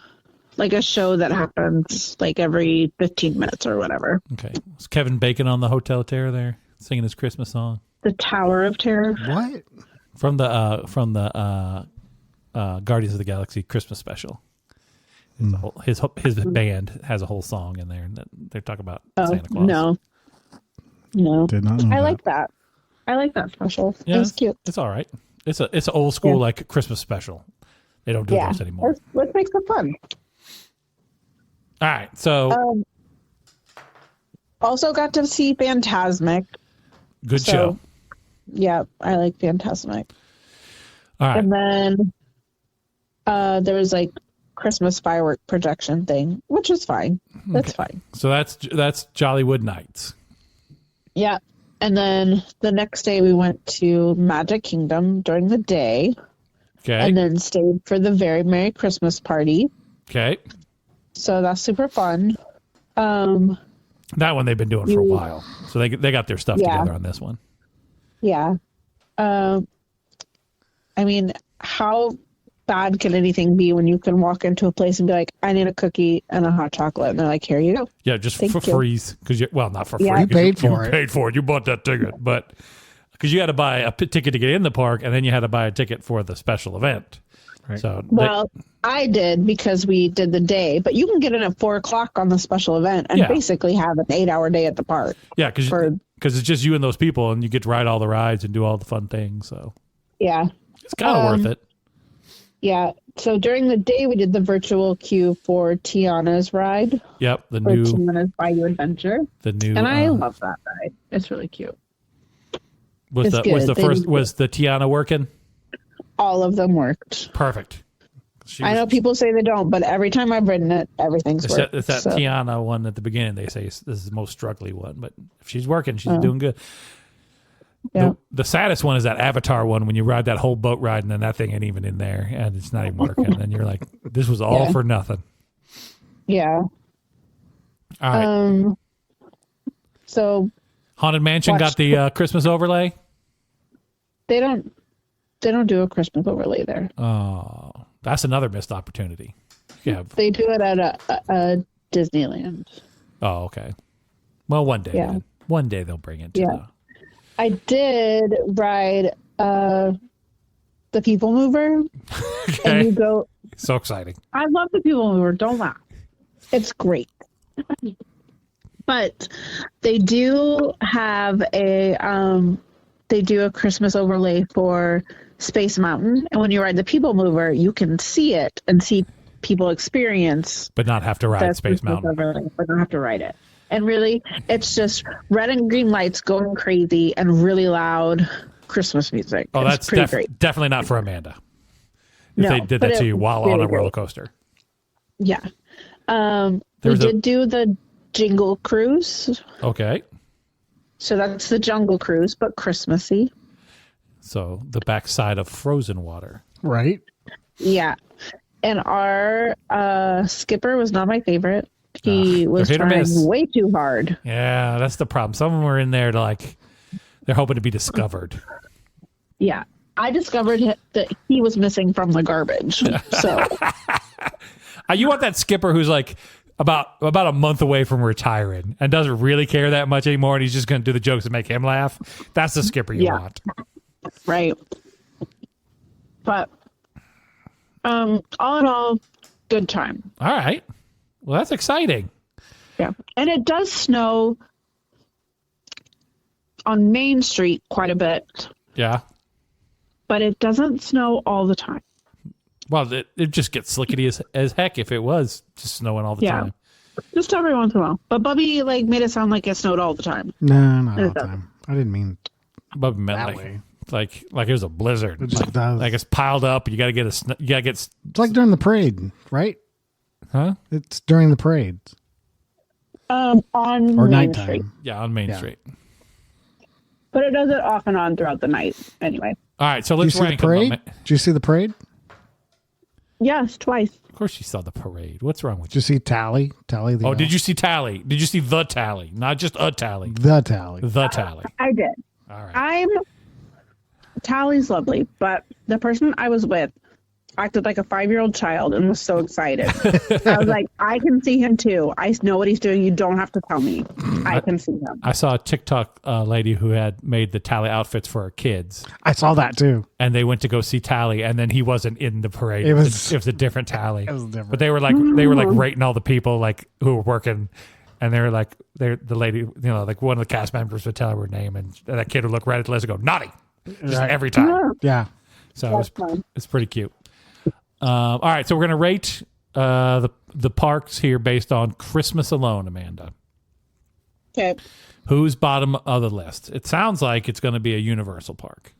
Speaker 3: show that happens like every 15 minutes or whatever.
Speaker 2: Okay. Is Kevin Bacon on the Hotel Terror there singing his Christmas song?
Speaker 3: The Tower of Terror.
Speaker 1: What?
Speaker 2: From the Guardians of the Galaxy Christmas special. His band has a whole song in there, and they're talking about Santa Claus.
Speaker 3: No.
Speaker 1: Did not know
Speaker 3: I like that. I like that special.
Speaker 2: Yeah,
Speaker 3: It's cute.
Speaker 2: It's all right. It's an old school like Christmas special. They don't do those anymore.
Speaker 3: What makes it fun?
Speaker 2: All right, so
Speaker 3: Also got to see Phantasmic.
Speaker 2: good show.
Speaker 3: Yeah, I like Phantasmic.
Speaker 2: All right,
Speaker 3: And then there was like Christmas firework projection thing, which is fine. That's fine.
Speaker 2: so that's Jollywood Nights.
Speaker 3: Yeah. And then the next day we went to Magic Kingdom during the day,
Speaker 2: Okay,
Speaker 3: and then stayed for the Very Merry Christmas party.
Speaker 2: okay.
Speaker 3: So that's super fun.
Speaker 2: That one they've been doing for a while, so they got their stuff
Speaker 3: Yeah.
Speaker 2: together on this one.
Speaker 3: Yeah. I mean, how bad can anything be when you can walk into a place and be like, I need a cookie and a hot chocolate, and they're like, here you go.
Speaker 2: Yeah, just
Speaker 3: Thank
Speaker 2: for
Speaker 3: you.
Speaker 2: free, because not for free.
Speaker 3: Yeah.
Speaker 1: You
Speaker 2: 'cause
Speaker 1: paid for
Speaker 2: you
Speaker 1: it.
Speaker 2: paid for it. You bought that ticket, but because you had to buy a ticket to get in the park, and then you had to buy a ticket for the special event.
Speaker 1: Right.
Speaker 2: So
Speaker 3: Well, I did because we did the day, but you can get in at 4:00 on the special event and
Speaker 2: Yeah.
Speaker 3: basically have an 8-hour day at the park.
Speaker 2: yeah, because it's just you and those people, and you get to ride all the rides and do all the fun things. So
Speaker 3: Yeah.
Speaker 2: it's kind of worth it.
Speaker 3: Yeah. So during the day, we did the virtual queue for Tiana's ride,
Speaker 2: Yep, the
Speaker 3: for
Speaker 2: new
Speaker 3: Tiana's Bayou Adventure. And I love that ride. It's really cute.
Speaker 2: was
Speaker 3: it's
Speaker 2: the
Speaker 3: good.
Speaker 2: first was the Tiana working
Speaker 3: All of them worked.
Speaker 2: perfect.
Speaker 3: I know people say they don't, but every time I've ridden it, everything's worked.
Speaker 2: It's that
Speaker 3: So,
Speaker 2: Tiana one at the beginning. They say this is the most struggly one, but if she's working, she's doing good.
Speaker 3: yeah.
Speaker 2: The saddest one is that Avatar one when you ride that whole boat ride and then that thing ain't even in there and it's not even working. And you're like, this was all
Speaker 3: Yeah.
Speaker 2: for nothing.
Speaker 3: Yeah.
Speaker 2: All right.
Speaker 3: So
Speaker 2: Haunted Mansion got
Speaker 3: watch-
Speaker 2: the Christmas overlay.
Speaker 3: they don't do a Christmas overlay there.
Speaker 2: Oh, that's another missed opportunity. Yeah.
Speaker 3: They do it at a Disneyland.
Speaker 2: Oh, okay. Well, one day.
Speaker 3: Yeah.
Speaker 2: Then. One day they'll bring it to
Speaker 3: Yeah. I did ride the People Mover,
Speaker 2: Okay.
Speaker 3: and you go.
Speaker 2: So exciting.
Speaker 3: I love the People Mover. Don't laugh. It's great. But they do have a Christmas overlay for Space Mountain, and when you ride the People Mover, you can see it and see people experience
Speaker 2: But not have to ride
Speaker 3: that
Speaker 2: Space
Speaker 3: Christmas
Speaker 2: Mountain.
Speaker 3: overlay, but don't have to ride it. And really, it's just red and green lights going crazy and really loud Christmas music.
Speaker 2: Oh,
Speaker 3: It's
Speaker 2: that's
Speaker 3: pretty great.
Speaker 2: definitely not for Amanda. If
Speaker 3: No,
Speaker 2: they did
Speaker 3: but
Speaker 2: that to
Speaker 3: it
Speaker 2: you
Speaker 3: was
Speaker 2: while
Speaker 3: really
Speaker 2: on a roller
Speaker 3: great.
Speaker 2: coaster.
Speaker 3: Yeah. We
Speaker 2: There's a-
Speaker 3: did do the Jingle Cruise.
Speaker 2: Okay.
Speaker 3: So that's the Jungle Cruise, but Christmassy.
Speaker 2: So the backside of frozen water.
Speaker 1: Right?
Speaker 3: Yeah. And our skipper was not my favorite. He was
Speaker 2: they're hit or
Speaker 3: trying
Speaker 2: miss.
Speaker 3: way too hard.
Speaker 2: Yeah, that's the problem. Some of them were in there to they're hoping to be discovered.
Speaker 3: Yeah. I discovered that he was missing from the garbage. So,
Speaker 2: You want that skipper who's about a month away from retiring and doesn't really care that much anymore, and he's just going to do the jokes and make him laugh. That's the skipper you
Speaker 3: Yeah.
Speaker 2: want.
Speaker 3: right. But, all in all, good time.
Speaker 2: All right. Well, that's exciting.
Speaker 3: Yeah. And it does snow on Main Street quite a bit,
Speaker 2: Yeah.
Speaker 3: but it doesn't snow all the time.
Speaker 2: Well, it just gets slickety as heck if it was just snowing all the
Speaker 3: Yeah.
Speaker 2: time.
Speaker 3: Just every once in a while. But Bubby made it sound like it snowed all the time.
Speaker 1: No, not all the time. I didn't mean
Speaker 2: Bubby meant
Speaker 1: that way.
Speaker 2: like it was a blizzard.
Speaker 1: It just does.
Speaker 2: Like it's piled up. You got to get
Speaker 1: It's like during the parade, right?
Speaker 2: Huh?
Speaker 1: It's during the parade.
Speaker 3: On
Speaker 1: Or
Speaker 3: Main
Speaker 1: nighttime.
Speaker 3: Street.
Speaker 2: Yeah, on Main Street.
Speaker 3: But it does it off and on throughout the night. Anyway.
Speaker 2: All right, so
Speaker 1: Did you
Speaker 2: let's
Speaker 1: see the
Speaker 2: rank them.
Speaker 1: parade? Did you see the parade?
Speaker 3: Yes, twice.
Speaker 2: Of course you saw the parade. What's wrong with
Speaker 1: Did you see Tally? Tally the
Speaker 2: Oh,
Speaker 1: elf?
Speaker 2: did you see Tally? Did you see the Tally? Not just a Tally.
Speaker 1: The Tally.
Speaker 2: The Tally.
Speaker 3: I did.
Speaker 2: All right.
Speaker 3: Tally's lovely, but the person I was with acted like a 5-year-old child and was so excited. I was like, I can see him too. I know what he's doing. You don't have to tell me. I can see him.
Speaker 2: I saw a TikTok lady who had made the Tally outfits for her kids,
Speaker 1: I saw that too.
Speaker 2: and they went to go see Tally, and then he wasn't in the parade.
Speaker 1: It was
Speaker 2: a different Tally.
Speaker 1: It was different.
Speaker 2: But they were like rating all the people who were working, and they were like the lady, like one of the cast members would tell her name, and that kid would look right at the list and go naughty, just
Speaker 1: Right.
Speaker 2: every time.
Speaker 1: Yeah.
Speaker 2: So it's pretty cute. All right, so we're gonna rate the parks here based on Christmas alone, Amanda.
Speaker 3: Okay.
Speaker 2: Who's bottom of the list? It sounds like it's going to be a Universal park.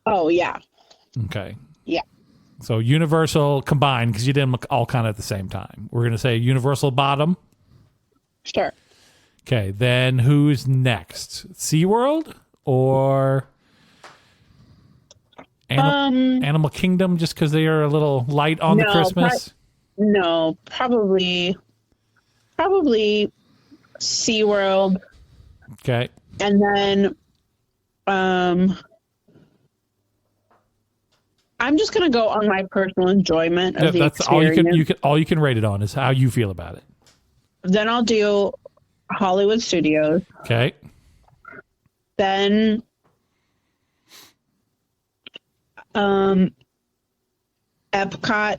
Speaker 3: Oh, yeah.
Speaker 2: Okay.
Speaker 3: Yeah.
Speaker 2: So Universal combined, because you did them all kind of at the same time. We're going to say Universal bottom.
Speaker 3: Sure.
Speaker 2: Okay, then who's next? SeaWorld or Animal Kingdom, just because they are a little light on the Christmas?
Speaker 3: No, probably SeaWorld.
Speaker 2: Okay.
Speaker 3: And then I'm just gonna go on my personal enjoyment of the
Speaker 2: That's
Speaker 3: experience.
Speaker 2: all you can rate it on is how you feel about it.
Speaker 3: Then I'll do Hollywood Studios.
Speaker 2: Okay.
Speaker 3: Then Epcot,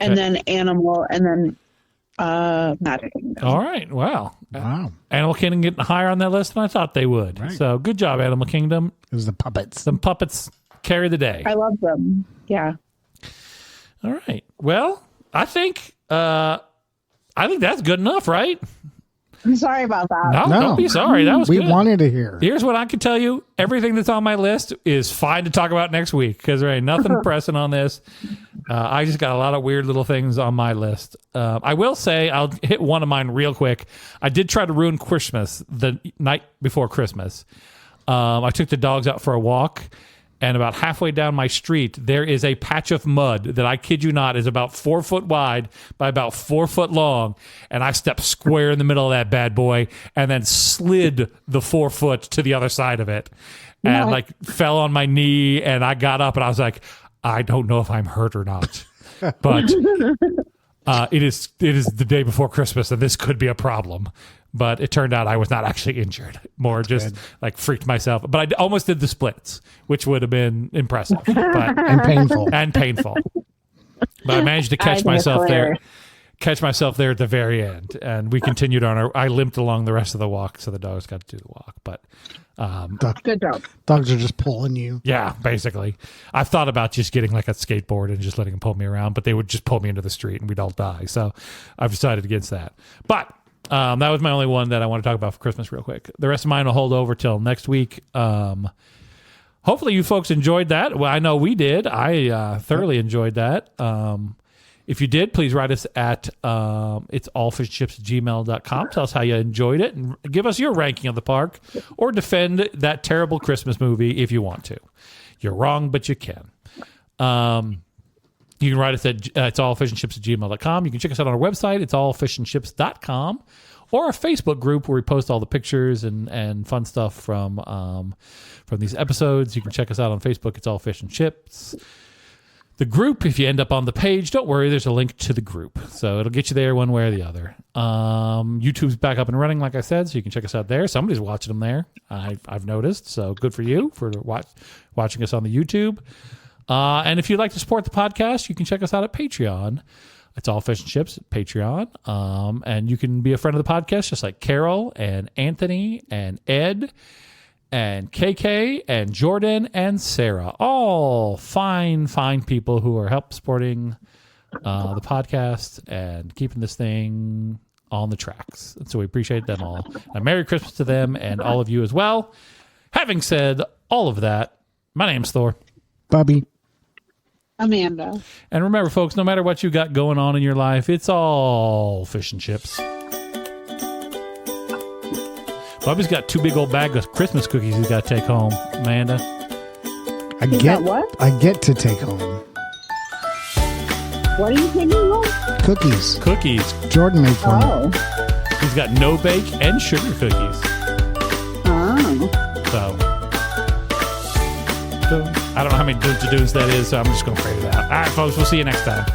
Speaker 3: and then Animal, and then Magic Kingdom.
Speaker 2: All right. Wow.
Speaker 1: Wow.
Speaker 2: Animal Kingdom getting higher on that list than I thought they would.
Speaker 1: Right.
Speaker 2: So good job, Animal Kingdom.
Speaker 1: It was the puppets.
Speaker 2: Some puppets carry the day.
Speaker 3: I love them. Yeah.
Speaker 2: All right. Well, I think that's good enough, right?
Speaker 3: I'm sorry about that.
Speaker 2: No,
Speaker 1: No.
Speaker 2: don't be sorry. That was
Speaker 1: We
Speaker 2: good.
Speaker 1: wanted to hear.
Speaker 2: Here's what I can tell you. Everything that's on my list is fine to talk about next week because there ain't nothing pressing on this. I just got a lot of weird little things on my list. I will say, I'll hit one of mine real quick. I did try to ruin Christmas the night before Christmas. I took the dogs out for a walk, and about halfway down my street, there is a patch of mud that I kid you not is about 4 foot wide by about 4 foot long. And I stepped square in the middle of that bad boy and then slid the 4 foot to the other side of it and fell on my knee. And I got up and I was like, I don't know if I'm hurt or not, but it is the day before Christmas and this could be a problem. But it turned out I was not actually injured. More just freaked myself. But I almost did the splits, which would have been impressive but,
Speaker 1: And painful.
Speaker 2: and painful. But I managed to catch myself there at the very end. And we continued on. I limped along the rest of the walk, so the dogs got to do the walk. But
Speaker 3: Good job.
Speaker 1: Dogs are just pulling you.
Speaker 2: yeah, basically. I've thought about just getting a skateboard and just letting them pull me around, but they would just pull me into the street and we'd all die. So I've decided against that. But that was my only one that I want to talk about for Christmas real quick. The rest of mine will hold over till next week. Hopefully you folks enjoyed that. Well, I know we did. I thoroughly enjoyed that. If you did, please write us at it's allfishchips@gmail.com. Tell us how you enjoyed it and give us your ranking of the park or defend that terrible Christmas movie if you want to. You're wrong, but you can. You can write us at it's allfishandchips@gmail.com. You can check us out on our website, it's allfishandchips.com, or our Facebook group where we post all the pictures and fun stuff from these episodes. You can check us out on Facebook, it's All Fish and Chips. The group, if you end up on the page, don't worry, there's a link to the group. So it'll get you there one way or the other. YouTube's back up and running, like I said, so you can check us out there. Somebody's watching them there, I've noticed. So good for you for watching us on the YouTube. And if you'd like to support the podcast, you can check us out at Patreon. It's All Fish and Chips at Patreon. And you can be a friend of the podcast, just like Carol and Anthony and Ed and KK and Jordan and Sarah. All fine people who are help supporting the podcast and keeping this thing on the tracks. And so we appreciate them all. A Merry Christmas to them and all of you as well. Having said all of that, my name's Thor.
Speaker 1: Bobby.
Speaker 3: Amanda.
Speaker 2: And remember, folks, no matter what you got going on in your life, it's all fish and chips. Bobby's got 2 big old bags of Christmas cookies he's got to take home. Amanda.
Speaker 1: I get to take home
Speaker 3: What are you taking home?
Speaker 1: cookies.
Speaker 2: Cookies.
Speaker 1: Jordan made for me.
Speaker 3: Oh.
Speaker 2: He's got no bake and sugar cookies.
Speaker 3: Oh.
Speaker 2: So I don't know how many do's that is, so I'm just going to figure it out. All right, folks, we'll see you next time.